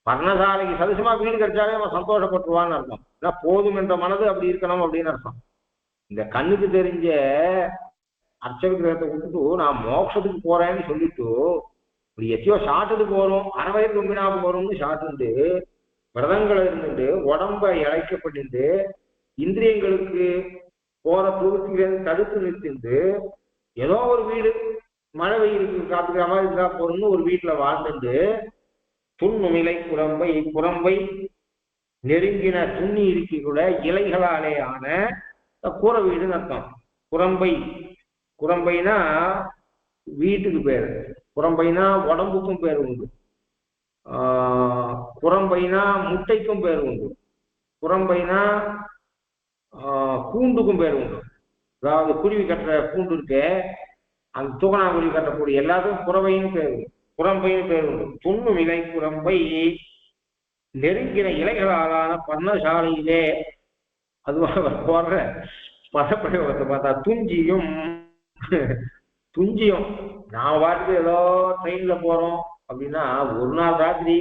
பர்ணசாலைக்கு சதுசமா வீடு கிடைச்சாலே அவன் சந்தோஷப்பட்டுருவான்னு அர்த்தம். ஏன்னா போதும் என்ற மனது அப்படி இருக்கணும் அப்படின்னு அர்த்தம். இந்த கண்ணுக்கு தெரிஞ்ச அர்ச்சக கிரகத்தை விட்டுட்டு நான் மோட்சத்துக்கு போறேன்னு சொல்லிட்டு இப்படி எத்தையோ ஷாட்டுக்கு போறோம், அறவயது கும்பினாவுக்கு போறோம்னு ஷாட்டுண்டு விரதங்களை இருந்துட்டு உடம்பை இழைக்கப்பட்டு இந்திரியங்களுக்கு போற பிரவൃத்திகளை தடுத்து நிறுத்திட்டு ஏதோ ஒரு வீடு மழை வெயிலுக்கு காத்துக்கிற மாதிரி இருக்கா போறோம்னு ஒரு வீட்டுல வாழ்ந்துட்டு துண்ணும் இலை குரம்பை, குரம்பை நெருங்கின துண்ணி இருக்கி கூட இலைகளாலே ஆன கூரை வீடுன்னு அர்த்தம். குரம்பை, குரம்பைனா வீட்டுக்கு பேரு, குரம்பைனா உடம்புக்கும் பேர் உண்டு, குரம்பைனா முட்டைக்கும் பேர் உண்டு, குரம்பைனா கூண்டுக்கும் பேர் உண்டு. அதாவது குருவி கட்டுற கூண்டு இருக்கு, அந்த தூக்கணாங்குருவி கட்டக்கூடிய எல்லாத்துக்கும் குறவைன்னு பேர் உண்டு, குரம்பைன்னு பேர் உண்டு. துண்ணும் இலை குரம்பை நெருங்கின இலைகளாலான பர்ணசாலையிலே, அதுவாக போடுற பதப்பிரயோகத்தை பார்த்தா துஞ்சியும். துஞ்சியும் நான் வாட்டுக்கு ஏதோ ட்ரெயின்ல போறோம் அப்படின்னா ஒரு நாள் ராத்திரி,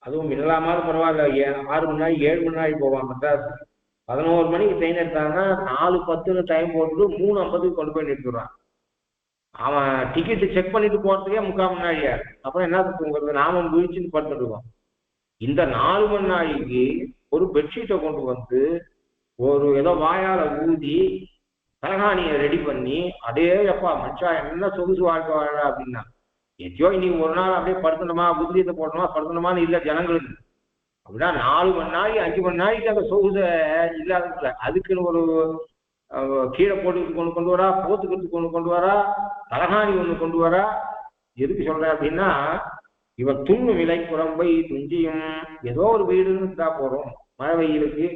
அதுவும் இல்லாமல் பரவாயில்ல 6 மணி நேரம் 7 மணி நேரம் போவான் மெட்ராஸ். 11 மணிக்கு ட்ரெயின் எடுத்தாங்கன்னா 4:10 டைம் போட்டுட்டு 3:50 கொண்டு போய் நிறுத்துறான். அவன் டிக்கெட்டு செக் பண்ணிட்டு போறதுக்கே 3/4 மணி நேரம். அப்புறம் என்ன தூங்குறது, நாம முழிச்சுன்னு படுத்துருக்கோம். இந்த 4 மணி நேரத்துக்கு ஒரு பெட்ஷீட்டை கொண்டு வந்து ஒரு ஏதோ வாயால ஊதி தலகாணியை ரெடி பண்ணி, அதே எப்பா மனுஷா என்ன சொகுசு வாழ்க்கை வாழ அப்படின்னா, எத்தையோ இன்னைக்கு ஒரு நாள் அப்படியே படுத்தணுமா, புத்தியத்தை போடணுமா, படுத்தணுமான்னு இல்லை ஜனங்களுக்கு. அப்படின்னா 4 மணி நாளைக்கு 5 மணி நாளைக்கு அந்த சொகுசை இல்லாததுல அதுக்குன்னு ஒரு கீழே போட்டுக்கிட்டு கொண்டு வரா, போத்துக்கிறதுக்கு கொண்டு வரா, தலகாணி ஒன்று கொண்டு வரா. எதுக்கு சொல்றேன் அப்படின்னா, இவன் துண்ணும் இலை குரம்பை துஞ்சியும். ஏதோ ஒரு வீடுன்னு இருந்தா போறோம், மழை வெயிலுக்கு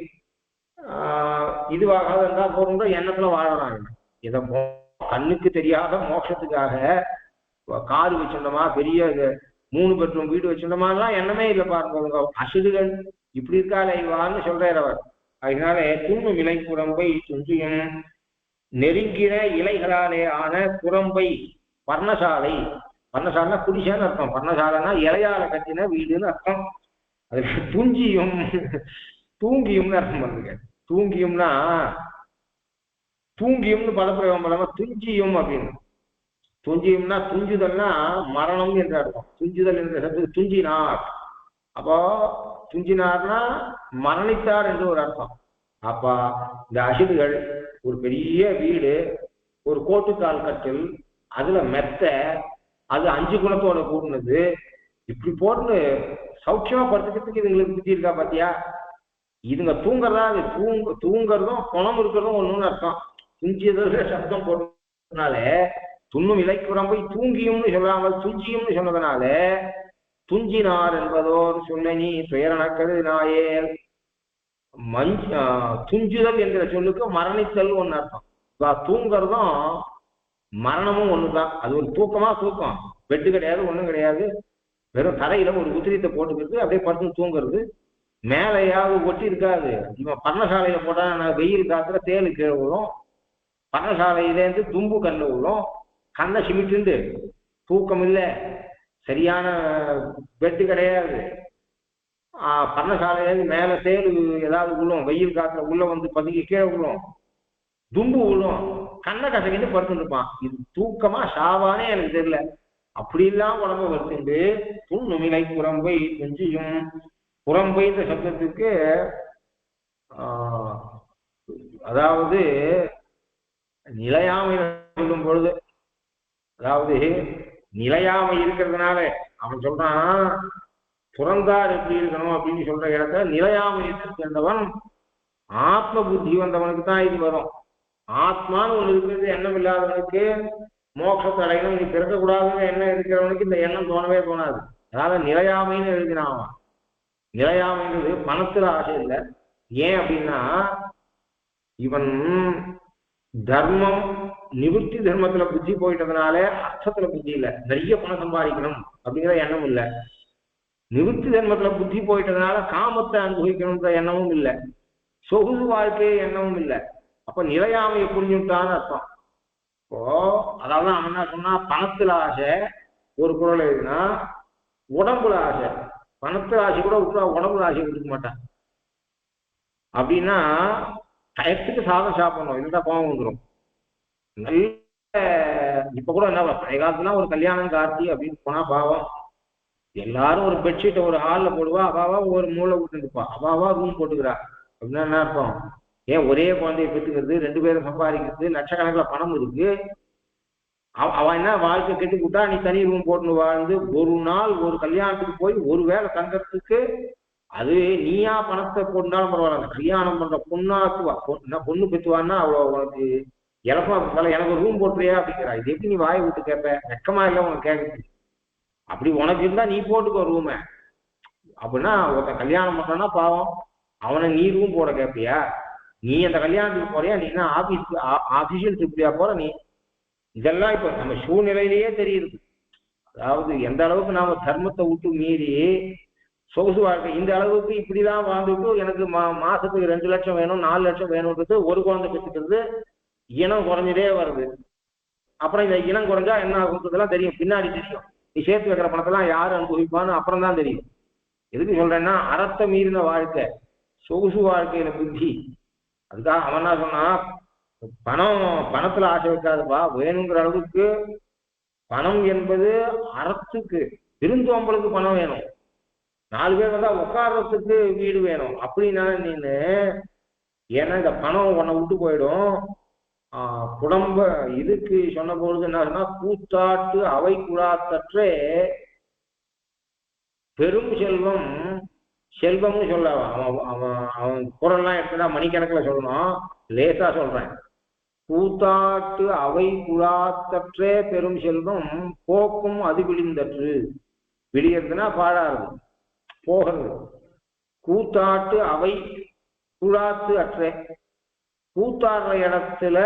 இதுவாக இருந்தா போறோம்ன்ற எண்ணத்துல வாழறாங்க. இதை கண்ணுக்கு தெரியாத மோட்சத்துக்காக காரு வச்சிருந்தோமா, பெரிய 3 பெட்ரூம் வீடு வச்சிருந்தோமாலாம் எண்ணமே இல்லை பாருங்க. அசுதுகள் இப்படி இருக்காளே இவான்னு சொல்றார் அவர். அதனால துண்ணும் இலை குரம்பை துஞ்சியும் நெருங்கின இலைகளாலே ஆன குரம்பை பர்ணசாலை. பர்ணசாலைனா குடிசான்னு அர்த்தம், பர்ணசாலைனா இலையால கட்டின வீடுன்னு அர்த்தம். அதுக்கு துஞ்சியும் தூங்கியும்னு அர்த்தம் பண்ணுங்க. தூங்கியும்னா தூங்கியும்னு பதப்பிரயோகம் பண்ணாம துஞ்சியும் அப்படின்னு. துஞ்சியும்னா துஞ்சுதல்னா மரணம் என்று அர்த்தம். துஞ்சுதல் என்ற சப்தத்துக்கு துஞ்சினார். அப்போ துஞ்சினார்னா மரணித்தார் என்று ஒரு அர்த்தம். அப்ப இந்த அசிதுகள் ஒரு பெரிய வீடு, ஒரு கோட்டுக்கால் கட்டில், அதுல மெத்த, அது 5 குணத்தோட கூட்டினது, இப்படி போட்டு சௌக்கியமா படுத்துக்கிறதுக்கு இதுங்களுக்கு புத்தி இருக்கா பாத்தியா? இதுங்க தூங்குறதா, அது தூங்குறதும் குணம் இருக்கிறதும் ஒண்ணுன்னு அர்த்தம். துஞ்சியதோட சப்தம் போட்டதுனால துண்ணும் இலை குரம்பை தூங்கியும்னு சொல்லாமல் துஞ்சியும்னு சொன்னதுனால துஞ்சினார் என்பதோர் சொல்லி துயரணக்கது நாயே. துஞ்சுதல் என்கிற சொல்லுக்கு மரணித்தல் ஒன்று அர்த்தம். தூங்குறதும் மரணமும் ஒண்ணுதான். அது ஒரு தூக்கமா தூக்கம், பெட்டு கிடையாது, ஒண்ணும் கிடையாது, வெறும் தரையில ஒரு உத்திரியத்தை போட்டுக்கிறது, அப்படியே படுத்து தூங்குறது. மேலையாவது ஒட்டி இருக்காது. இவன் பர்ணசாலையில போட்டா வெயில் காத்துல தேலு கீழே விழும், பர்ணசாலையிலேருந்து தும்பு கல்ல விழும், கண்ணை சிமிட்டு தூக்கம் இல்லை, சரியான பெட்டு கிடையாது. பர்ணசாலையிலேருந்து மேல தேலு ஏதாவது விழும், வெயில் காத்துல உள்ள வந்து பதுங்கி கீழே விழும், தும்பு விழும், கண்ணை கசக்கிட்டு படுத்துட்டு இருப்பான். இது தூக்கமா சாவானே எனக்கு தெரியல. அப்படிலாம் உடம்பு வருத்துண்டு துண்ணுமிலை புறம்பை துஞ்சியும். புறம்பைன்ற சப்தத்துக்கு அதாவது நிலையாமை சொல்லும் பொழுது, அதாவது நிலையாமை இருக்கிறதுனால அவன் சொல்றான் புறந்தார் எப்படி இருக்கணும் அப்படின்னு சொல்ற இடத்துல நிலையாமை சேர்ந்தவன் ஆத்ம புத்தி வந்தவனுக்கு தான் இது வரும். ஆத்மான்னு ஒண்ணு இருக்கிறது எண்ணம் இல்லாதவனுக்கு மோட்சத்தை அடையணும், இங்க பிறக்கக்கூடாதுன்னு எண்ணம் இருக்கிறவனுக்கு இந்த எண்ணம் தோணவே தோணாது. அதனால நிலையாமைன்னு எழுதினான். நிலையாமைன்றது பணத்துல ஆசை இல்லை. ஏன் அப்படின்னா இவன் தர்மம் நிவர்த்தி தர்மத்துல புத்தி போயிட்டதுனால அர்த்தத்துல புத்தி இல்லை. நிறைய பணம் சம்பாதிக்கணும் அப்படிங்கிற எண்ணம் இல்லை. நிவர்த்தி தர்மத்துல புத்தி போயிட்டதுனால காமத்தை அனுபவிக்கணும்ன்ற எண்ணமும் இல்லை, சொகுசு வாழ்க்கை எண்ணமும் இல்லை. அப்ப நிலையாமையை புரிஞ்சுட்டான்னு அர்த்தம். இப்போ அதாவது அவன் என்ன சொன்னா, பணத்துல ஆசை ஒரு குரல் எழுதினா, உடம்புல ஆசை. பணத்துல ஆசை கூட விட்டுறா, உடம்புல ஆசை கொடுக்க மாட்டான். அப்படின்னா டயத்துக்கு சாதம் சாப்பிடணும், இல்லைன்னா கோவம் வந்துடும். நல்ல இப்ப கூட என்ன பழைய காலத்துலாம் ஒரு கல்யாணம் கார்த்தி அப்படின்னு போனா பாவம் எல்லாரும் ஒரு பெட்ஷீட்டை ஒரு ஹால்ல போடுவா, அவாவா ஒரு மூளை விட்டுருப்பா, அவாவா ரூம் போட்டுக்கிறா. அப்படின்னா என்ன அர்த்தம்? ஏன் ஒரே குழந்தைய பெற்றுக்கிறது, 2 பேரும் சம்பாதிக்கிறது, லட்சக்கணக்கில் பணம் இருக்கு. அவன் என்ன வாழ்க்கை கெட்டு விட்டா நீ தனி ரூம் போட்டுன்னு வாழ்ந்து ஒரு நாள் ஒரு கல்யாணத்துக்கு போய் ஒரு வேளை தங்கறதுக்கு, அது நீயா பணத்தை போட்டாலும் பரவாயில்ல, கல்யாணம் பண்ற பொண்ணாக்குவா, பொண்ணு பெற்றுவான்னா அவ்வளோ உனக்கு இழப்பா எனக்கு ரூம் போட்டுறியா அப்படிங்கிறா. இது எப்படி நீ வாயை விட்டு கேட்ப? வெக்கமா இல்லை உனக்கு கேட்குது. அப்படி உனக்கு இருந்தா நீ போட்டுக்கோ ரூமை. அப்படின்னா ஒருத்தன் கல்யாணம் பண்றான்னா பாவம் அவனை நீ ரூம் போட கேட்பியா? நீ அந்த கல்யாணத்துக்கு போறியா? நீ என்ன ஆபீஷியல் ட்ரிப்லியா போற நீ? இதெல்லாம் இப்ப நம்ம சூழ்நிலையிலேயே தெரியுது. அதாவது எந்த அளவுக்கு நாம தர்மத்தை விட்டு மீறி சொகுசு வாழ்க்கை இந்த அளவுக்கு இப்படிதான் வாழ்ந்துட்டு எனக்கு மாசத்துக்கு 2 லட்சம் வேணும் 4 லட்சம் வேணும்ன்றது, ஒரு குழந்தை பெற்றுக்கிறது, இனம் குறைஞ்சதே வருது. அப்புறம் இந்த இனம் குறைஞ்சா என்ன ஆகுன்றதெல்லாம் தெரியும், பின்னாடி தெரியும். நீ சேர்த்து வைக்கிற பணத்தெல்லாம் யாரு அனுபவிப்பான்னு அப்புறம் தான் தெரியும். எதுக்கு சொல்றேன்னா அறத்தை மீறின வாழ்க்கை, சொகுசு வாழ்க்கையில புத்தி. அதுக்காக அவன் என்ன சொன்னா, பணத்துல ஆசை வைக்காதுப்பா, வேணுங்கிற அளவுக்கு பணம் என்பது அறத்துக்கு விருந்தோம்பலுக்கு பணம் வேணும், 4 பேர் வந்தா உட்கார்றதுக்கு வீடு வேணும் அப்படின்னா நீனு. ஏன்னா இந்த பணம் உன்னை விட்டு போயிடும். குடும்ப இதுக்கு சொன்ன பொழுது என்ன சொன்னா, கூத்தாட்டு அவை குழாத்தற்றே பெரும் செல்வம். செல்வம்னு சொல்ல அவன் குரல்லாம் எடுத்துட்டா மணிக்கணக்கில் சொல்லணும், லேசா சொல்றேன். கூத்தாட்டு அவை குழாத்தற்றே பெரும் செல்வம் போக்கும் அது விழிந்தற்று. விழியறதுன்னா பாழாது, போகிறது. கூத்தாட்டு அவை குழாத்து அற்றே, கூத்தாடுற இடத்துல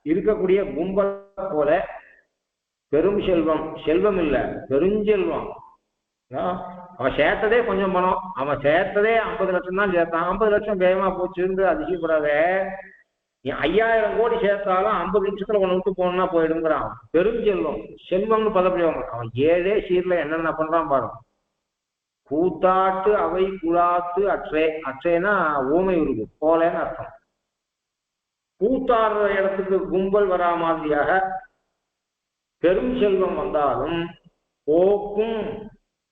இருக்கக்கூடிய கும்பல் போல பெரும் செல்வம், செல்வம் இல்லை பெருஞ்செல்வம். அவன் சேர்த்ததே கொஞ்சம் பணம், அவன் சேர்த்ததே 50 லட்சம் தான் சேர்த்தான். 50 லட்சம் வேகமா போச்சுன்னு அதிசயப்படாத. நீ 5000 கோடி சேர்த்தாலும் 50 நிமிஷத்துல உன்னை விட்டு போகணும்னா போயிடுங்கிறான். பெருஞ்செல்வம், செல்வம்னு பதப்பிடுவாங்க. அவன் 7 சீர்ல என்னென்ன பண்றான் பாரு. கூத்தாட்டு அவை குழாத்து அற்றே, அற்றேனா ஊமை உருகு போலன்னு அர்த்தம். கூத்தாடுற இடத்துக்கு கும்பல் வரா மாதிரியாக பெரும் செல்வம் வந்தாலும் போக்கும்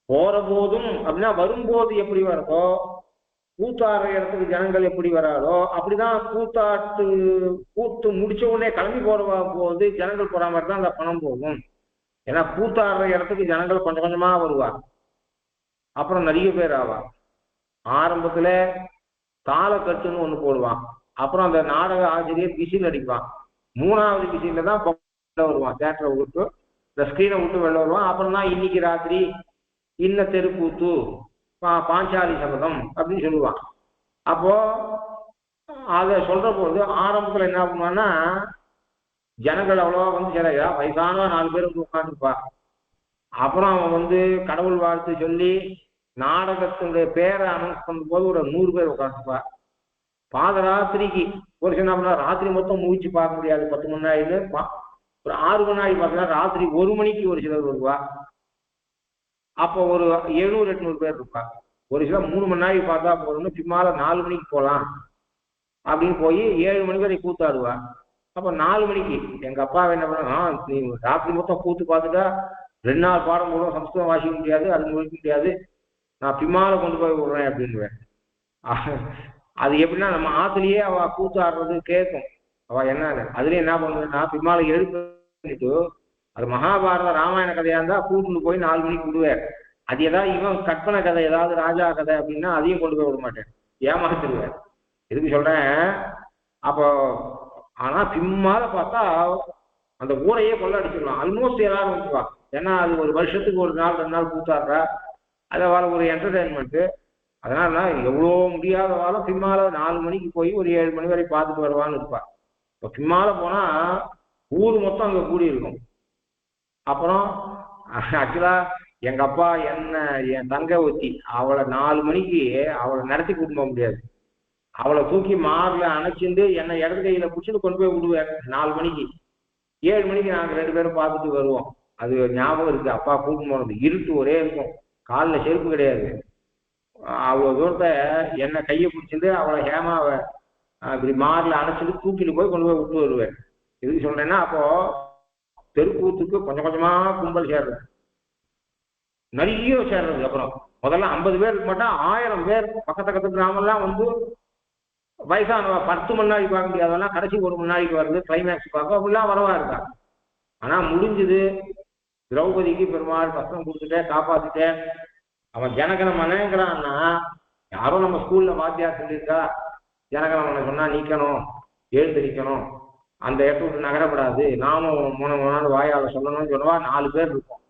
போற போதும் அப்படின்னா வரும்போது எப்படி வருதோ, கூத்தாடுற இடத்துக்கு ஜனங்கள் எப்படி வராதோ அப்படிதான் கூத்து முடிச்ச உடனே கிளம்பி போது ஜனங்கள் போற மாதிரி தான் அந்த பணம் போகும். ஏன்னா கூத்தாடுற இடத்துக்கு ஜனங்கள் கொஞ்சம் கொஞ்சமா வருவார், அப்புறம் நிறைய பேர் ஆவார். ஆரம்பத்துல தாளக்கட்டுன்னு ஒண்ணு போடுவான், அப்புறம் அந்த நாடக ஆசிரியர் விசில் அடிப்பான், 3வது விசில தான் வருவான், தேட்டரை விட்டு இந்த ஸ்கிரீனை விட்டு வெளில வருவான். அப்புறம் தான் இன்னைக்கு ராத்திரி இன்ன தெருக்கூத்து பாஞ்சாலி சபதம் அப்படின்னு சொல்லுவான். அப்போ அதை சொல்ற போது ஆரம்பத்துல என்ன பண்ணுவான்னா, ஜனங்கள் அவ்வளவா வந்து சிலையா வயசான 4 பேர் வந்து உட்காந்துருப்பா. அப்புறம் அவன் வந்து கடவுள் வாழ்த்து சொல்லி நாடகத்தினுடைய பேரை அனௌன்ஸ் பண்ணும்போது ஒரு 100 பேர் உட்காந்துப்பா. பாதராத்திரிக்கு ஒரு சின்ன ராத்திரி மொத்தம் முழிச்சு பார்க்க முடியாது, 10 மணி நேரம் ஒரு 6 மணி நேரம் பார்த்தா ராத்திரி 1 மணிக்கு ஒரு சிலர் வருவா. அப்போ ஒரு 700-800 பேர் இருப்பா. ஒரு சிலர் 3 மணி நேரம் பார்த்தா போதும்னு பின்னால 4 மணிக்கு போகலாம் அப்படின்னு போய் 7 மணி வரை கூத்தாடுவா. அப்போ 4 மணிக்கு எங்க அப்பா என்ன பண்ணா, நீ ராத்திரி மொத்தம் கூத்து பார்த்துட்டா 2 நாள் பாடம் போடும், சம்ஸ்கிருதம் வாசிக்க முடியாது, அது முடிக்க முடியாது, நான் பின்னால கொண்டு போய் விடுறேன் அப்படின்னுவேன். அது எப்படின்னா நம்ம ஆத்துலயே அவ கூத்து ஆடுறது கேட்கும். அவ என்ன அதுலயும் என்ன பண்ணுவேன்னா பின்னால எழுப்பிட்டு அது மகாபாரத ராமாயண கதையா இருந்தா கூட்டுன்னு போய் 4 மணிக்கு விடுவேன். அது ஏதாவது இவன் கற்பனை கதை, ஏதாவது ராஜா கதை அப்படின்னா அதையும் கொண்டு போய் விட மாட்டேன், ஏமாத்திடுவேன். எதுக்கு சொல்றேன், அப்போ ஆனா பின்னால பார்த்தா அந்த ஊரையே கொள்ள அடிச்சிடலாம். ஆல்மோஸ்ட் எல்லாரும் வந்துவா. ஏன்னா அது ஒரு வருஷத்துக்கு 1 நாள் 2 நாள் கூத்தாடுறா, அதை வர ஒரு என்டர்டைன்மெண்ட்டு. அதனால எவ்வளோ முடியாதவாலும் பின்னால 4 மணிக்கு போய் ஒரு 7 மணி வரை பார்த்துட்டு வருவான்னு இருப்பா. இப்போ பின்னால போனா ஊர் மொத்தம் அங்கே கூடி இருக்கும். அப்புறம் ஆக்சுவலா எங்க அப்பா என் தங்க ஒத்தி அவளை 4 மணிக்கு அவளை நடத்தி கூட்டு போக முடியாது. அவளை தூக்கி மார்ல அணைச்சிருந்து என்னை இடது கையில பிடிச்சிட்டு கொண்டு போய் விடுவேன் 4 மணிக்கு. 7 மணிக்கு நாங்கள் 2 பேரும் பார்த்துட்டு வருவோம். அது ஞாபகம் இருக்கு, அப்பா கூட்டு போனது. இருட்டு ஒரே இருக்கும், காலில் செருப்பு கிடையாது. அவ்வளோ தூரத்தை என்னை கையை பிடிச்சிட்டு அவளை ஹேமாவை இப்படி மாரில் அணைச்சிட்டு தூக்கிட்டு போய் கொண்டு போய் விட்டு வருவேன். எதுக்கு சொல்றேன்னா, அப்போ தெருக்கூத்துக்கு கொஞ்சம் கொஞ்சமா கும்பல் சேர்றது, நிறைய சேர்றதுக்கு அப்புறம் முதல்ல 50 பேர் இருக்க மாட்டா, 1000 பேர் பக்கத்து கிராமம்லாம் வந்து வயசானவ 10 மணி நாளைக்கு பார்க்க முடியாதெல்லாம் கடைசி 1 மணி நாளைக்கு வருது, கிளைமேக்ஸ் பார்க்க அப்படிலாம் வரவா இருக்கா. ஆனா முடிஞ்சது, திரௌபதிக்கு பெருமாள் கஷ்டம் கொடுத்துட்டேன், காப்பாத்திட்டேன். அவன் ஜனகணமனங்கிறான்னா, யாரும் நம்ம ஸ்கூல்ல வாத்தியார் சொல்லியிருக்கா ஜனகணமனை சொன்னா நீக்கணும், எழுந்திரிக்கணும், அந்த இடத்த விட்டு நகரப்படாது, நாமும் 3 நாள் வாயால் சொல்லணும்னு சொல்லுவா. 4 பேர் இருக்கும்,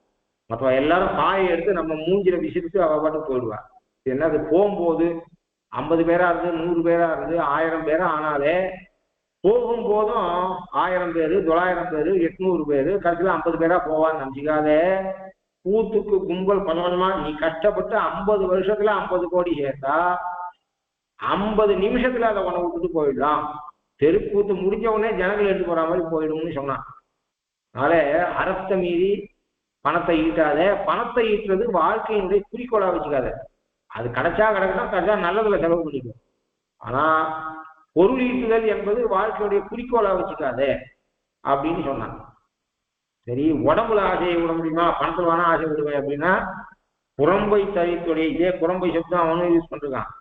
மற்ற எல்லாரும் பாயை எடுத்து நம்ம மூஞ்சில விசிறிட்டு அவ பாட்டு போயிடுவா. என்னது போகும்போது 50 பேரா இருந்து 100 பேரா இருந்து 1000 பேரா ஆனாலே, போகும்போதும் 1000 பேரு 900 பேரு 800 பேரு கடைசியில் 50 பேரா போவான்னு நினைச்சிக்காதே. கூத்துக்கு கும்பல் கொஞ்சம் கொஞ்சமா நீ கஷ்டப்பட்டு 50 வருஷத்துல 50 கோடி சேர்த்தா 50 நிமிஷத்துல அதை உன விட்டுட்டு போயிடலாம். தெருக்கூத்து முடிஞ்ச உடனே ஜனங்கள் எடுத்து போற மாதிரி போயிடும்னு சொன்னான். அதனால அறத்தை மீறி பணத்தை ஈட்டாத, பணத்தை ஈட்டுறது வாழ்க்கையினுடைய குறிக்கோளா வச்சுக்காத. அது கிடைச்சா கிடைக்கணும், கிடைச்சா நல்லதுல செலவு பண்ணிக்கும். ஆனா பொருள் ஈட்டுதல் என்பது வாழ்க்கையுடைய குறிக்கோளா வச்சுக்காத அப்படின்னு சொன்னான். சரி, உடம்புல ஆசையை விட முடியுமா, பணத்துல வேணா ஆசை விடுவேன் அப்படின்னா, குரம்பை தனித்தொழிய, இதே குரம்பை சப்தம் அவனும் யூஸ் பண்ணிருக்கான்.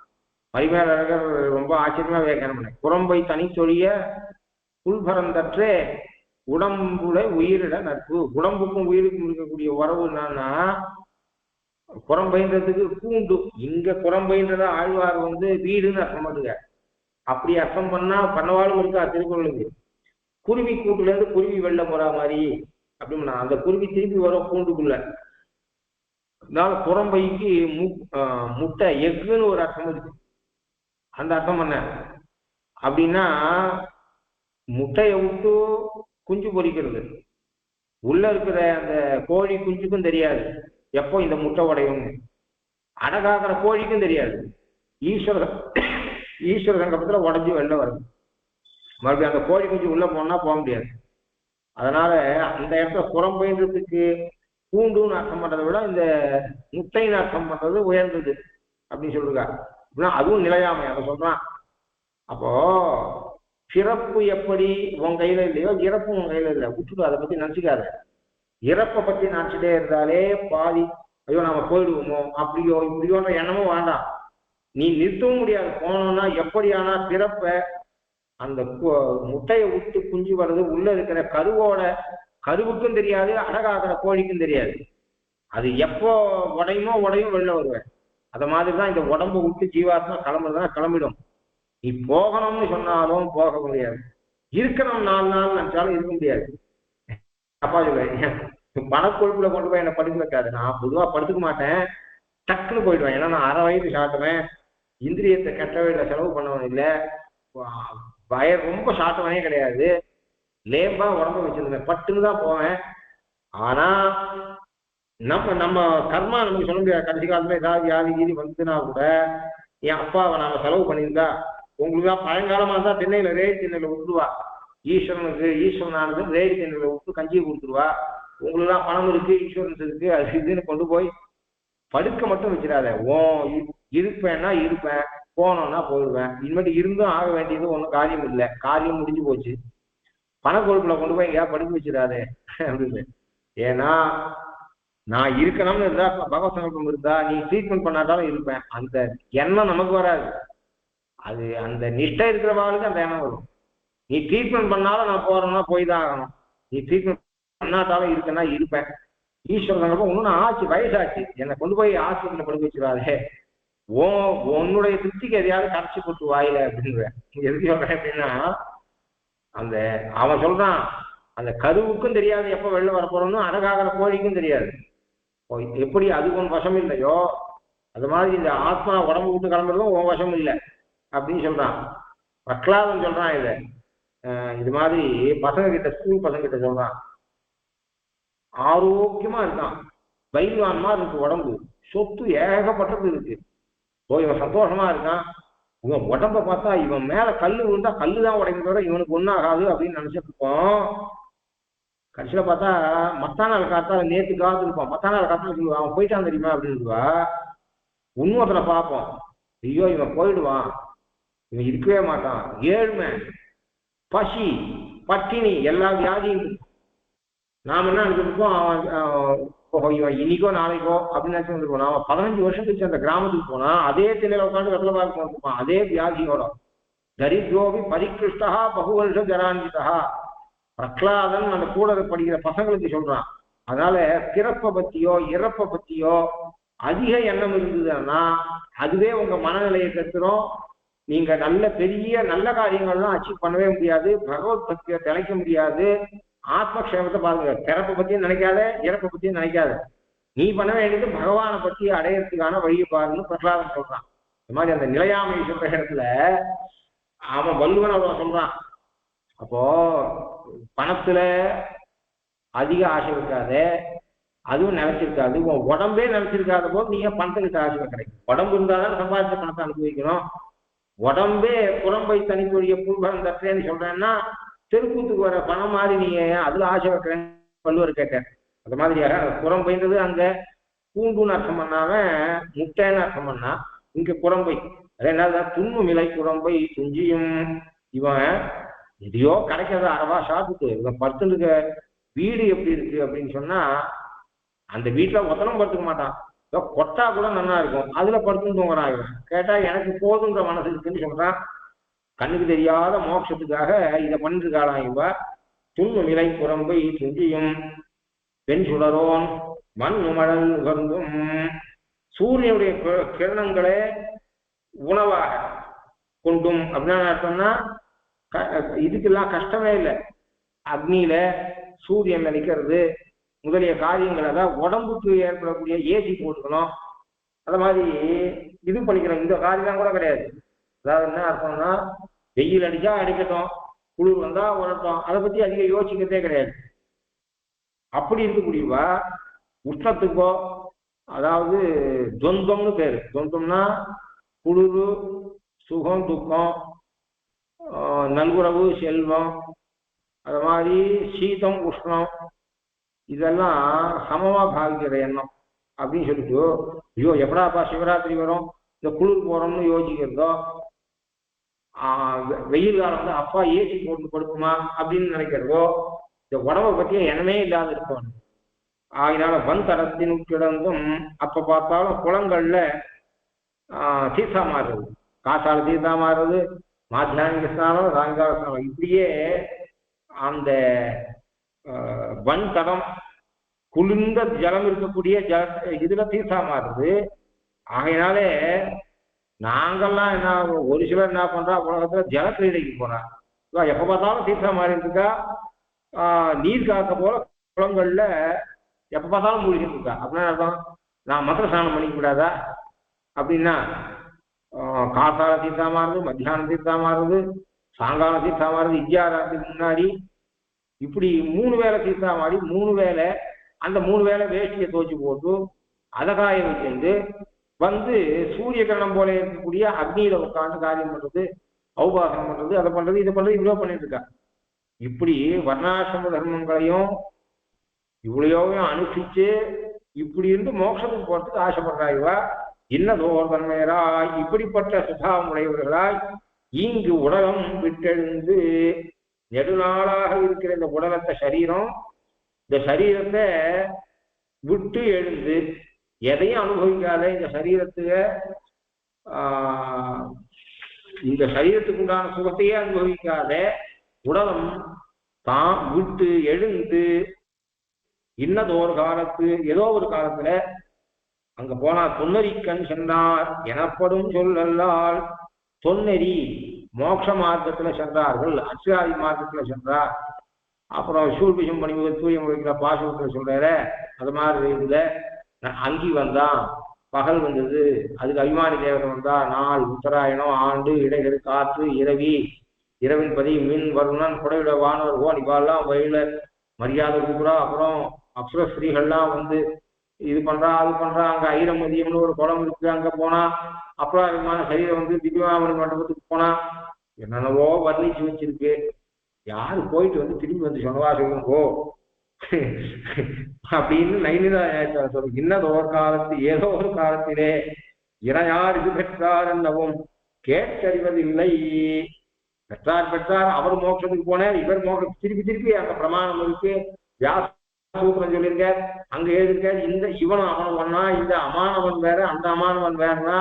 பரிமேலழகர் ரொம்ப ஆச்சரியமா வியாக்கியானம். குரம்பை தனித்தொழிய புல்பரந்தற்றே உடம்புல உயிரிட நட்பு. உடம்புக்கும் உயிருக்கும் இருக்கக்கூடிய உறவு என்னன்னா, குரம்பைன்றதுக்கு பூண்டு, இங்க குரம்பைன்றத ஆழ்வார் வந்து வீடுன்னு அர்த்தம் பண்ணுங்க. அப்படி அர்த்தம் பண்ணவாலும் இருக்கா திருக்குறளுக்கு. குருவி கூட்டுல இருந்து குருவி வெள்ள போற மாதிரி அப்படின்னா, அந்த குருவி திருப்பி வரும் பூண்டுக்குள்ள. அதனால குரம்பைக்கு முட்டை எக்குன்னு ஒரு அர்த்தம் இருக்கு. அந்த அர்த்தம் பண்ண அப்படின்னா, முட்டையை விட்டு குஞ்சு பொறிக்கிறது. உள்ள இருக்கிற அந்த கோழி குஞ்சுக்கும் தெரியாது எப்போ இந்த முட்டை உடையும்னு, அடகாக்கிற கோழிக்கும் தெரியாது. ஈஸ்வர சங்கப்பத்துல உடஞ்சி வெளில வருது, மறுபடியும் அந்த கோழி குஞ்சு உள்ள போனா போக முடியாது. அதனால அந்த இடத்துல குரம்பைன்றதுக்கு பூண்டுன்னு அர்த்தம் பண்றதை விட இந்த முட்டைன்னு அர்த்தம் பண்றது உயர்ந்தது அப்படின்னு சொல்லுங்க. அப்படின்னா அதுவும் நிலையாமை, அதை சொல்றான். அப்போ சிறப்பு எப்படி உன் கையில இல்லையோ, இறப்பு உன் கையில இல்லை, விட்டுட்டு அதை பத்தி நினைச்சுக்காத. இறப்பை பத்தி நினைச்சுட்டே இருந்தாலே பாதி ஐயோ நாம போயிடுவோமோ அப்படியோ இப்படியோன்ற எண்ணமும் வேண்டாம். நீ நிறுத்தவும் முடியாது. போனோம்னா எப்படியானா பிறப்ப அந்த முட்டையை விட்டு குஞ்சு வர்றது உள்ள இருக்கிற கருவுக்கும் தெரியாது, அடகாக்கிற கோழிக்கும் தெரியாது. அது எப்போ உடையும் வெளில வருவேன். அத மாதிரிதான் இந்த உடம்பு விட்டு ஜீவாத்மா கிளம்புறதுனா கிளம்பிடும். நீ போகணும்னு சொன்னாலும் போக முடியாது, இருக்கணும் 4 நாள் நினைச்சாலும் இருக்க முடியாது. அப்பா சொல்லுவேன், பணக்கொழுப்புல கொண்டு போய் என்ன படுக்க வைக்காது. நான் பொதுவா படுத்துக்க மாட்டேன், டக்குன்னு போயிடுவேன். ஏன்னா நான் 1/2 வயது சாட்டுவேன், இந்திரியத்தை கெட்ட வழியில செலவு பண்ணவன் இல்லை, ரொம்ப சாட்டவனே கிடையாது, லேம்பா உடம்பு வச்சிருந்தேன், பட்டுன்னு தான் போவேன். ஆனா நம்ம நம்ம கர்மா நமக்கு சொல்ல முடியாது. கடைசி காலத்துல ஏதாவது வியாதி கீதி வந்துச்சுன்னா கூட என் அப்பாவை நாம செலவு பண்ணியிருந்தா உங்களுக்கு தான் பழங்காலமா இருந்தா திண்ணையில ரேடி திண்ணையில விட்டுருவா. ஈஸ்வரனானது ரேடி திண்ணையில விட்டு கஞ்சியை கொடுத்துருவா. உங்களுக்கு தான் பணம் இருக்கு, இன்சூரன்ஸ் இருக்கு, அது இதுன்னு கொண்டு போய் படுக்க மட்டும் வச்சிடாத. இருப்பேன்னா இருப்பேன், போனோம்னா போயிடுவேன். இனிமேட்டு இருந்தும் ஆக வேண்டியது ஒன்றும் காரியம் இல்லை, காரியம் முடிஞ்சு போச்சு. பணக்கொழுப்புல கொண்டு போய் எங்கேயா படுக்க வச்சிடாதே அப்படின்னு. ஏன்னா நான் இருக்கணும்னு இருந்தா, பகவத் சங்கல்பம் இருந்தா நீ ட்ரீட்மெண்ட் பண்ணாட்டாலும் இருப்பேன், அந்த எண்ணம் நமக்கு வராது. அது அந்த நிஷ்டை இருக்கிறவாளுக்கு அந்த எண்ணம் வரும். நீ ட்ரீட்மெண்ட் பண்ணாலும் நான் போறேன்னா போய் தான் ஆகணும், நீ ட்ரீட்மெண்ட் பண்ணாட்டாலும் இருக்கேன்னா இருப்பேன். ஈஸ்வர சங்கல்பம் ஒன்றும் ஆச்சு, வயசாச்சு, என்னை கொண்டு போய் ஆஸ்பத்திரியில் படுக்க வச்சிடாதே, உன்னுடைய திருப்திக்கு எதையாவது கரைச்சி போட்டு வாயில அப்படின்னு. எதுக்கு சொல்றேன் அப்படின்னா, அந்த அவன் சொல்றான் அந்த கருவுக்கும் தெரியாது எப்ப வெளில வரப்போறோம்னு, அழகாகிற கோழிக்கும் தெரியாது. எப்படி அது உன் வசம் இல்லையோ அது மாதிரி இந்த ஆத்மா உடம்பு விட்டு கிளம்புறதும் உன் வசம் இல்லை அப்படின்னு சொல்றான். பிரகலாதன் சொல்றான் இத. இது மாதிரி பசங்க கிட்ட, ஸ்கூல் பசங்க கிட்ட சொல்றான். ஆரோக்கியமா இருக்கான், பைல்வான் மாதிரி இருக்கு உடம்பு, சொத்து ஏகப்பட்டது இருக்கு, இவன் சந்தோஷமா இருக்கான். இவன் உடம்ப பார்த்தா இவன் மேல கல்லு விழுந்தா கல்லுதான் உடைக்கிறதோட இவனுக்கு ஒன்றாகாது அப்படின்னு நினைச்சிட்டு இருப்போம். கடைசியில பார்த்தா மத்தா நாள் காத்தால நேற்று காத்து இருப்பான், மத்தா நாள் காத்தால அவன் போயிட்டான் தெரியுமா அப்படின்னுவா. உண்மத்துல பார்ப்போம், ஐயோ இவன் போயிடுவான், இவன் இருக்கவே மாட்டான், ஏழ்மை, பசி, பட்டினி, எல்லா வியாதியும். நாம என்ன நினைச்சிருப்போம், அவன் இவன் இன்னைக்கோ நாளைக்கோ அப்படின்னு நினைச்சு வந்துருப்போம். நாம 15 வருஷம் கழிச்சு அந்த கிராமத்துக்கு போனா அதே திண்ணையில உட்காந்து வெத்தலை பார்க்க வந்துருப்பான், அதே வியாதியோட. தரித்ரோபி பரிகிருஷ்டா பகுவருஷ ஜராஞ்சிதா. பிரகலாதன் அந்த கூட படிக்கிற பசங்களுக்கு சொல்றான். அதனால பிறப்பை பத்தியோ இறப்பை பத்தியோ அதிக எண்ணம் இருந்ததுன்னா அதுவே உங்க மனநிலையை கெடுத்துரும். நீங்க நல்ல பெரிய நல்ல காரியங்கள்லாம் அச்சீவ் பண்ணவே முடியாது, பகவத் பக்தியை திளைக்க முடியாது. ஆத்மக்ஷேமத்தை பாருங்க, பிறப்பை பத்தியும் நினைக்காத, இறப்பை பத்தியும் நினைக்காத, நீ பண்ண வேண்டியது பகவானை பத்தி அடையறதுக்கான வழியை பாருன்னு பிரகலாதன் சொல்றான். இந்த மாதிரி அந்த நிலையாமை சொல்ற இடத்துல அவன் வல்லுவன் அவன் சொல்றான். அப்போ பணத்துல அதிக ஆசை இருக்காத, அதுவும் நினைச்சிருக்காது. உன் உடம்பே நினைச்சிருக்காத போது நீங்க பணத்துக்கிட்ட ஆசை கிடைக்கும். உடம்பு இருந்தாதான் சம்பாதிச்ச பணத்தை அனுபவிக்கணும். உடம்பே புறம்பை தனித்தொழிய புல்பலம் தட்டுறேன்னு சொல்றேன்னா தெருக்கூத்துக்கு வர பணம் மாதிரி நீங்க அதுல ஆசை வைக்கிறேன்னு வள்ளுவர் கேட்க. அது மாதிரியாக புறம்பைன்றது அங்க பூண்டுன்னு அர்த்தம் பண்ணாம முட்டைன்னு அர்த்தம் பண்ணா, இங்க புறம்பை அது என்ன, துண்ணு மிலை புறம்பை துஞ்சியும். இவன் எதையோ கிடைக்கிறத அறவா சாப்பிட்டு இவன் படுத்துருக்க வீடு எப்படி இருக்கு அப்படின்னு சொன்னா அந்த வீட்டுல ஒத்தனம் படுத்துக்க மாட்டான், கொட்டா கூட நல்லா இருக்கும், அதுல படுத்துன்னு தூங்குறான். இவன் கேட்டா எனக்கு போதுன்ற மனசு இருக்குன்னு சொல்றான். கண்ணுக்கு தெரியாத மோட்சத்துக்காக இதை பண்ணிருக்காளாம் இவ. துண்ணு நிலை புறம்பை துஞ்சியும் பெண் சுடரோன் மண் உமழல் உகர்ந்தும். சூரியனுடைய கிரணங்களே உணவாக கொண்டும் அப்படின்னு அர்த்தம்னா இதுக்கெல்லாம் கஷ்டமே இல்லை. அக்னியில சூரியன்ல நிற்கிறது முதலிய காரியங்களை தான் உடம்புக்கு ஏற்படக்கூடிய ஏசி போட்டுக்கணும். அந்த மாதிரி இது பண்ணிக்கணும். இந்த காரியம் கூட கிடையாது. அதாவது என்ன அர்த்தம்னா வெயில் அடிச்சா அடிக்கட்டும், குளிர் வந்தா உரட்டும், அதை பத்தி அதிக யோசிக்கிறதே கிடையாது. அப்படி இருக்கக்கூடியவா உஷ்ணத்துக்கோ, அதாவது துவந்தம்னு பேரு. துவந்தம்னா குளிர், சுகம், துக்கம், நல்குறவு, செல்வம், அது மாதிரி சீதம், உஷ்ணம், இதெல்லாம் சமமா பாவிக்கிற எண்ணம் அப்படின்னு சொல்லிட்டு, ஐயோ எப்படாப்பா சிவராத்திரி வரும் இந்த குளிர் போறோம்னு யோசிக்கிறதோ, வெயில் காலம் வந்து அப்பா ஏசி போட்டு படுக்குமா அப்படின்னு நினைக்கிறதோ, இந்த உடம்பை பத்திய எண்ணமே இல்லாத இருக்கும். அதனால வந்தடத்தின் கிடந்தும் அப்ப பார்த்தாலும் குளங்கள்ல தீர்த்தா மாறுறது, காசால தீர்த்தா மாறுறது, மாத்தியானிக ஸ்நானம், சாயங்கால ஸ்நானம், இப்படியே அந்த வன்தடம் குளிர்ந்த ஜலம் இருக்கக்கூடிய இதுல தீர்த்தா மாறுது. ஆகையினாலே நாங்கள்லாம் என்ன, ஒரு சிலர் என்ன பண்றா, உலகத்துல ஜல கிரீடைக்கு போறா, எப்ப பார்த்தாலும் தீர்த்தா மாறிட்டு இருக்கா. நீர் காக்க போல குளங்கள்ல எப்ப பார்த்தாலும் மூழ்கிட்டு இருக்கா. அப்படின்னா அர்த்தம் நான் மந்திர ஸ்நானம் பண்ணிக்க கூடாதா அப்படின்னா, காத்தால தீர்த்தா மாறுது, மத்தியானம் தீர்த்தா மாறுது, சாயங்காலம் தீர்த்தா மாறுது, இந்தியாராத்துக்கு முன்னாடி இப்படி 3 வேளை தீர்த்தா மாறி 3 வேளை அந்த 3 வேளை வேஷ்டியை துவச்சு போட்டு அதை காய வச்சிருந்து வந்து சூரிய கிரணம் போல இருக்கக்கூடிய அக்னியில உட்காந்து காரியம் பண்றது, ஔபாசனம் பண்றது, அதை பண்றது, இதை பண்றது, இவ்வளோ பண்ணிட்டு இருக்கா. இப்படி வர்ணாசிரம தர்மங்களையும் இவ்வளையோவையும் அனுஷ்டிச்சு இப்படி இருந்து மோட்சத்துக்கு போறதுக்கு ஆசைப்படுறாய்வா. இன்னதோர் தன்மையராய் இப்படிப்பட்ட சுபாவம் உடையவர்களாய் இங்கு உடலம் விட்டெழுந்து நெடுநாளாக இருக்கிற இந்த உடலத்தை சரீரம், இந்த சரீரத்தை விட்டு எழுந்து எதையும் அனுபவிக்காத இந்த சரீரத்துக்கு உண்டான சுகத்தையே அனுபவிக்காத உடலம் தான் விட்டு எழுந்து இன்னதோர் காலத்து ஏதோ ஒரு காலத்துல அங்க போனா தொன்னறிக்கண் சென்றார் எனப்படும் சொல்லல்லால் தொன்னெறி மோட்ச மார்க்கத்துல சென்றார்கள், அச்சாதி மார்க்கத்துல சென்றார். அப்புறம் சூழ்பிஷம் பண்ணி தூய முறைக்கிற பாசகத்துல சொல்ற அது மாதிரி இதுல அங்கி வந்தான், பகல் வந்தது, அதுக்கு அபிமானி தேவதை வந்தா, நாள், உத்தராயணம், ஆண்டு, இடைகள், காற்று, இரவின் பதி, மின், வருணன், குடையுட வானவர், ஓன் இவாள்லாம் வயல மரியாதை கொடுக்குறா. அப்புறம் அப்சர ஸ்ரீகள்லாம் வந்து இது பண்றா அது பண்றா. அங்க ஐரமதியம்னு ஒரு குளம் இருக்கு, அங்க போனா. அப்புறம் விமான சரீரம் வந்து திவ்யமாமணி மண்டபத்துக்கு போனா. என்னென்னவோ வர்ணிச்சு வச்சிருக்கு. யாரு போயிட்டு வந்து திரும்பி வந்து சொன்னவா சொல்லுங்கோ அப்படின்னு நைனிதா சொல்லும். இன்னதோர் காலத்து ஏதோ ஒரு காலத்திலே இணையார் இது பெற்றார் என்னவும் கேட்டறிவதில்லை. பெற்றார் அவர் மோட்சத்துக்கு போனார், இவர் மோட்சம் திருப்பி அந்த பிரமாணம் இருக்கு. வியாச சூத்திரம் சொல்லியிருக்க, அங்க எழுதிருக்க. இந்த இவனும் அவனும் ஒன்னா, இந்த அமானவன் வேற அந்த அமானவன் வேறனா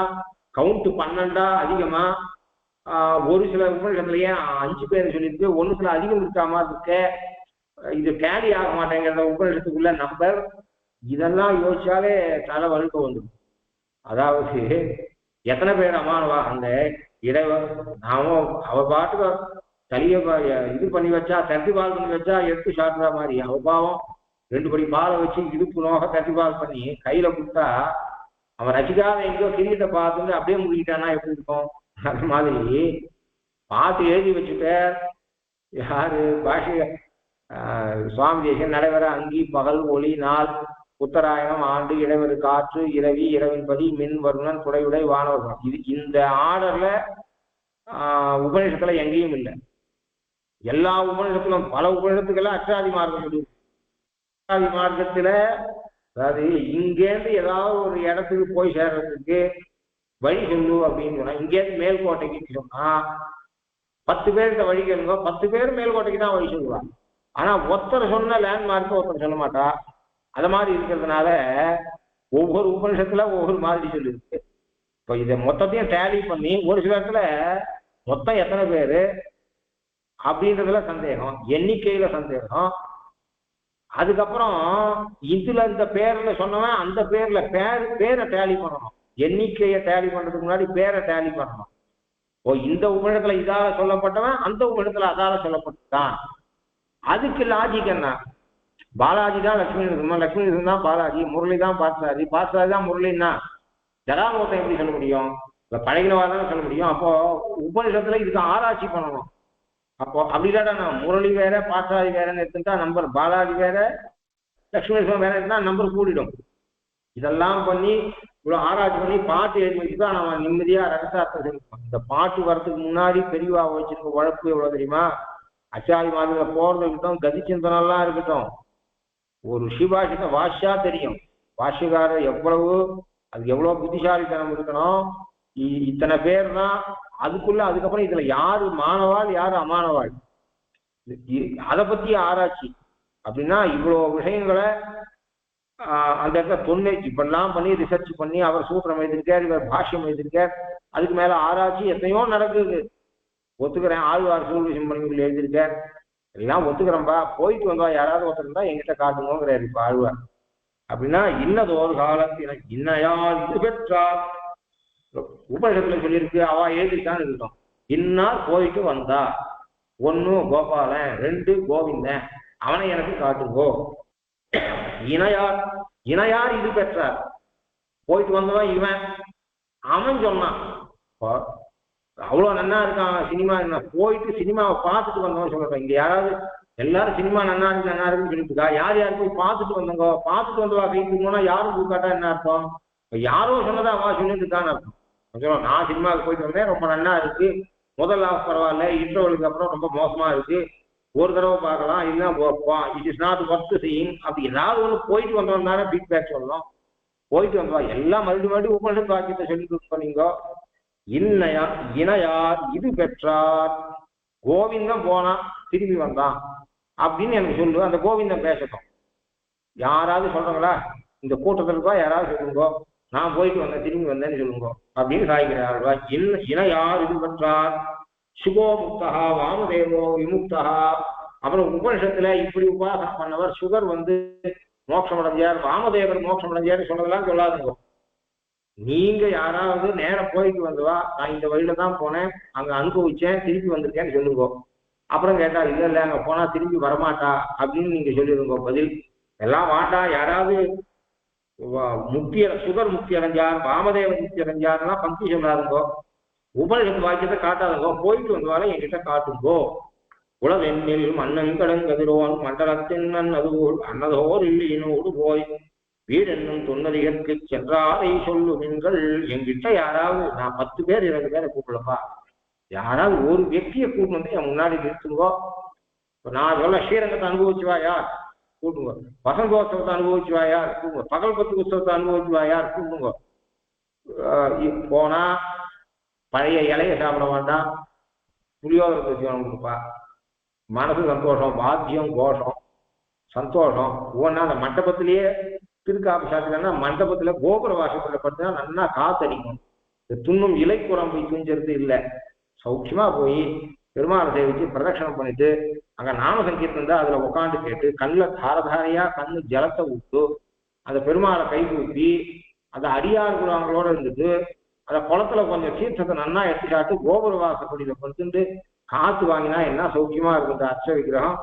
கவுண்ட் 12 அதிகமா. ஒரு சில உபநிஷத்துலயே 5 பேர் சொல்லியிருக்கு, ஒன்னு சில அதிகம் இருக்காம இருக்க. இது டேலி ஆக மாட்டேங்கிறத உபநிஷத்துக்குள்ள நம்பர். இதெல்லாம் யோசிச்சாலே தலை வழுக்க வந்துடும். அதாவது எத்தனை பேர் அமானவா அந்த இடைவர் நாம அவ பாட்டுக்கு தலைய இது பண்ணி வச்சா, தட்டி பால் பண்ணி வச்சா எடுத்து சாப்பிட்ற மாதிரி அவ பாவம் 2 படி பாலை வச்சு இடுப்பு நோக தட்டி பால் பண்ணி கையில கொடுத்தா அவன் ரசிக்காத எங்கேயோ கிரிக்கெட்டை பார்த்துட்டு அப்படியே முடிக்கிட்டானா எப்படி இருக்கும்? அது மாதிரி பாட்டு எழுதி வச்சுட்ட யாரு பாஷை சுவாமி தேசியம் நடைபெற அங்கி, பகல், ஒளி, நாள், உத்தராயணம், ஆண்டு, இடைவெளி, காற்று, இரவின் பதி, மின், வருணன், குடையுடை, வானவர்கள். இது இந்த ஆர்டர்ல உபநிஷத்துல எங்கேயும் இல்லை. எல்லா உபநிஷத்திலும் பல உபநிஷத்துக்கெல்லாம் அச்சாதி மார்க்கம் சொல்லி, அச்சாதி மார்க்கத்துல அதாவது இங்கேருந்து ஏதாவது ஒரு இடத்துக்கு போய் சேர்றதுக்கு வழி சொல்லு அப்படின்னு சொன்னா, இங்கேருந்து மேல்கோட்டைக்கு சொன்னா 10 பேர்கிட்ட வழி கேளுங்க, 10 பேர் மேல்கோட்டைக்கு தான் வழி சொல்லுவாங்க. ஆனா ஒருத்தர் சொன்ன லேண்ட்மார்க்கு ஒருத்தர் சொல்ல மாட்டா. அது மாதிரி இருக்கிறதுனால ஒவ்வொரு உபநிஷத்துல ஒவ்வொரு மாதிரி சொல்லியிருக்கு. இப்போ இதை மொத்தத்தையும் டேலி பண்ணி ஒரு சில இடத்துல மொத்தம் எத்தனை பேரு அப்படின்றதுல சந்தேகம், எண்ணிக்கையில சந்தேகம். அதுக்கப்புறம் இதுல இந்த பேர்ல சொன்னவன் அந்த பேர்ல பேரை டேலி பண்ணணும். எண்ணிக்கையை டேலி பண்றதுக்கு முன்னாடி பேரை டேலி பண்ணணும். இந்த உபநிடத்துல இதால சொல்லப்பட்டவன் அந்த உபநிடத்துல அதால சொல்லப்பட்டுதான். அதுக்கு லாஜிக் என்ன? பாலாஜி தான் லட்சுமி நரசிம்மன், லட்சுமி நரசிம்மன் தான் பாலாஜி, முரளி தான் பார்த்தசாரி, பார்த்தசாரி தான் முரளின்னா ஜடாமூர்த்தம் எப்படி சொல்ல முடியும்? இப்ப பழகினவா தானே சொல்ல முடியும். அப்போ உபநிஷத்துல இதுக்கு ஆராய்ச்சி பண்ணணும். அப்போ அப்படி இல்லாட்டா நான் முரளி வேற பார்த்தசாரி வேறன்னு எடுத்துட்டா நம்பர், பாலாஜி வேற லட்சுமி நரசிம்மன் வேற எடுத்தா நம்பர் கூடிடும். இதெல்லாம் பண்ணி இவ்வளவு ஆராய்ச்சி பண்ணி பாட்டு எழுதி வச்சுதான் நம்ம நிம்மதியா ரகசார்த்தம் சொல்லிருக்கோம். இந்த பாட்டு வர்றதுக்கு முன்னாடி பெரியவா வச்சிருக்க உழைப்பு எவ்வளவு தெரியுமா? அச்சாதி மாதிரி போறது இருக்கட்டும், கதிச்சிந்தனெல்லாம் இருக்கட்டும், ஒரு சிவாஷித்த வாஷா தெரியும். வாஷிகாரர் அதுக்கு எவ்வளவு புத்திசாலித்தனம் இருக்கணும். இத்தனை பேர் தான் அதுக்குள்ள. அதுக்கப்புறம் இதுல யாரு மாணவாள் யாரு அமானவாள், அதை பத்தி ஆராய்ச்சி. அப்படின்னா இவ்வளவு விஷயங்களை அந்த இடத்துல தொன்னிச்சு இப்பெல்லாம் பண்ணி ரிசர்ச் பண்ணி அவர் சூத்திரம் எழுதியிருக்கார், இவர் பாஷ்யம் எழுதியிருக்கார். அதுக்கு மேல ஆராய்ச்சி எத்தனையோ நடக்குது. ஒத்துக்கிறேன், ஆழ்வார் சூழ்விஷம் பண்ணி எழுதியிருக்கார், எல்லாம் ஒத்துக்கிறேன்பா. போயிட்டு வந்தா யாராவது ஒருத்தர் இருந்தா என்கிட்ட காட்டுங்கிறாரு இப்ப ஆழ்வார். அப்படின்னா இன்னதோர் காலத்தின இன்னையால் இது பெற்றார் உபநிஷத்துல சொல்லியிருக்கு. அவ எழுதிட்டான்னு இருக்கட்டும். இன்னார் போயிட்டு வந்தா, 1 கோபாலன், 2 கோவிந்தன், அவனை எனக்கு காட்டுங்கோ. இணையார் இது பெற்றார். போயிட்டு வந்தவன் இவன், அவன் சொன்னான் அவ்வளவு நல்லா இருக்கான் சினிமா. என்ன போயிட்டு சினிமாவை பார்த்துட்டு வந்தவன் சொல்லட்டும். இங்க யாராவது எல்லாரும் சினிமா நல்லா இருக்குன்னு சொல்லிட்டு இருக்கா. யார் யார் போய் பார்த்துட்டு வந்தவங்க, பார்த்துட்டு வந்தவா கைக்கு போனா யாரும் கொடுக்காட்டா என்ன அர்த்தம்? யாரோ சொன்னதா அவா சொல்லிட்டு இருக்கான்னு அர்த்தம். கொஞ்சம் நான் சினிமாவுக்கு போயிட்டு வந்தேன், ரொம்ப நல்லா இருக்கு, முதல் ஹாஃப் பரவாயில்ல, இன்டர்வலுக்கு அப்புறம் ரொம்ப மோசமா இருக்கு, ஒரு தடவை பார்க்கலாம், இல்லை it is not worth seeing, அப்படி ஏதாவது ஒன்று போயிட்டு வந்தோம் தானே ஃபீட்பேக் சொல்லணும். போயிட்டு வந்தவா எல்லாம் மறுபடியும் உபனிஷத் வாக்கியத்தை சொல்லி கொடுப்பீங்க. இன்னையா இணையார் இது பெற்றார், கோவிந்தம் போனா திரும்பி வந்தான் அப்படின்னு எனக்கு சொல்லு. அந்த கோவிந்தம் பேசட்டும். யாராவது சொல்றாங்களா இந்த கூட்டத்திற்கா? யாராவது சொல்லுங்க, நான் போயிட்டு வந்தேன் திரும்பி வந்தேன்னு சொல்லுங்க அப்படின்னு சாய்கிறார்களா? இணையார் இது பெற்றார், சுகோ முக்தா வாமதேவோ விமுக்தா. அப்புறம் உபனிஷத்துல இப்படி உபாசனை பண்ணவர் சுகர் மோட்சம் அடைஞ்சார், வாமதேவர் மோட்சம் அடைஞ்சார் சொன்னதெல்லாம் சொல்லாதுங்க. நீங்க யாராவது நேரம் போயிட்டு வந்தவா, நான் இந்த வழியில தான் போனேன், அங்க அனுபவிச்சேன், திருப்பி வந்திருக்கேன்னு சொல்லுங்க. அப்புறம் கேட்டா இல்ல இல்ல அங்க போனா திரும்பி வரமாட்டா அப்படின்னு நீங்க சொல்லிடுங்க. பதில் எல்லாம் வாட்டா. யாராவது சுகர் முக்தி அடைஞ்சார், வாமதேவ முக்தி அடைஞ்சார்லாம் பங்கி சொல்லாதுங்கோ. உபனிஷத்து வாக்கியத்தை காட்டாதுங்கோ. போயிட்டு வந்தவால என்கிட்ட காட்டுங்கோ. உலகெண்ணில் மன்னன் கடங்கதிரோன் மண்டலத்தின் அதுபோல் அன்னதோர் இல்லினோடு போய் வீடென்னும் தொன்னதிகற்கு சென்றாரை சொல்லுவீங்கள். என்கிட்ட யாராவது, நான் 10 பேர் 2 பேரை கூப்பிடப்பா, யாராவது ஒரு வெற்றியை கூட்டு வந்து என் முன்னாடி நிறுத்துங்கோ. நான் சொல்ல ஸ்ரீரங்கத்தை அனுபவிச்சுவாயா கூட்டுங்க, வசந்தோத்சவத்தை அனுபவிச்சுவாயா கூட்டுங்க, பகல் பத்து உற்சவத்தை அனுபவிச்சுவாயா கூட்டுங்க. போனா பழைய இலைய சாப்பிட வேண்டாம், புளியோதரை பற்றியும் கொடுப்பா. மனசு சந்தோஷம், வாத்தியம் கோஷம் சந்தோஷம். ஒவ்வொன்னா அந்த மண்டபத்திலேயே திருக்காப்பு சாத்தினா மண்டபத்துல கோபுர வாசப்பட படுத்தினா நல்லா காத்தடிக்கும். துண்ணும் இலைப்புறம் போய் துஞ்சறது இல்லை. சௌக்கியமா போய் பெருமாளை சேவிச்சு பிரதட்சணம் பண்ணிட்டு அங்க நாம சங்கீர்த்தம் தான் அதுல உட்காந்து கேட்டு கண்ணில் தாரதாரையா கண்ணு ஜலத்தை விட்டு அந்த பெருமாளை கை தூக்கி அந்த அடியார் குலங்களோட இருந்துட்டு அந்த குளத்துல கொஞ்சம் தீர்த்தத்தை நன்னா எடுத்து காட்டு கோபுர வாசப்படியில படுத்துட்டு காத்து வாங்கினா என்ன சௌக்கியமா இருக்கும் அர்ச்ச விக்கிரகம்.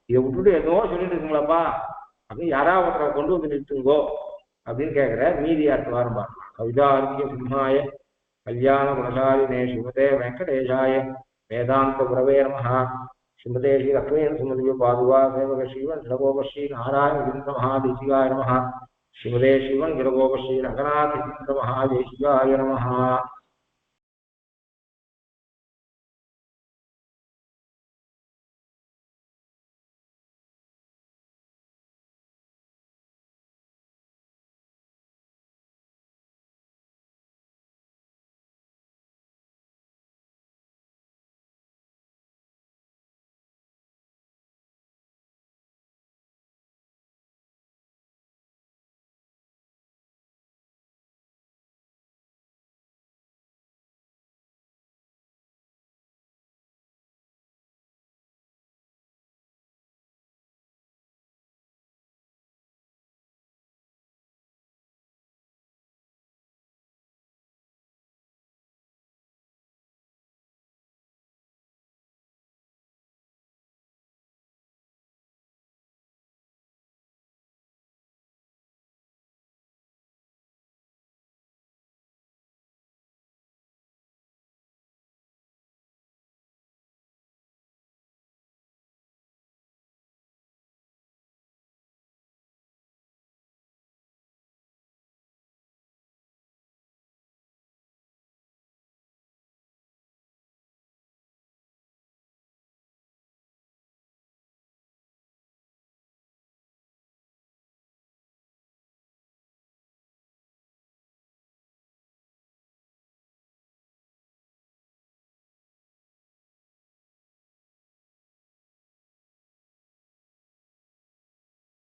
இதை விட்டுட்டு ஏதோ சொல்லிட்டு இருக்குங்களாப்பா அப்படின்னு யாராவது ஒருத்தரை கொண்டு வந்து நிறுத்துங்கோ அப்படின்னு கேட்கிற. மீதி அடுத்து வாரம்பா. கவிதார்க்கிய சிம்ஹாய கல்யாண குணசாலினே ஸ்ரீமதே வெங்கடேஷாய வேதாந்த குரவே நமஹ. ஸ்ரீமதே ஸ்ரீ லக்ஷ்மீ சுமதியோ பாதுவா சேவக ஸ்ரீவன் கிரகோபஸ்ரீ நாராயண மகாதேசிகாய நமஹ. ஸ்ரீமதே ஸ்ரீவன் கிரகோபஸ்ரீ ரங்கநாத மகாதேசிகாய நமஹ.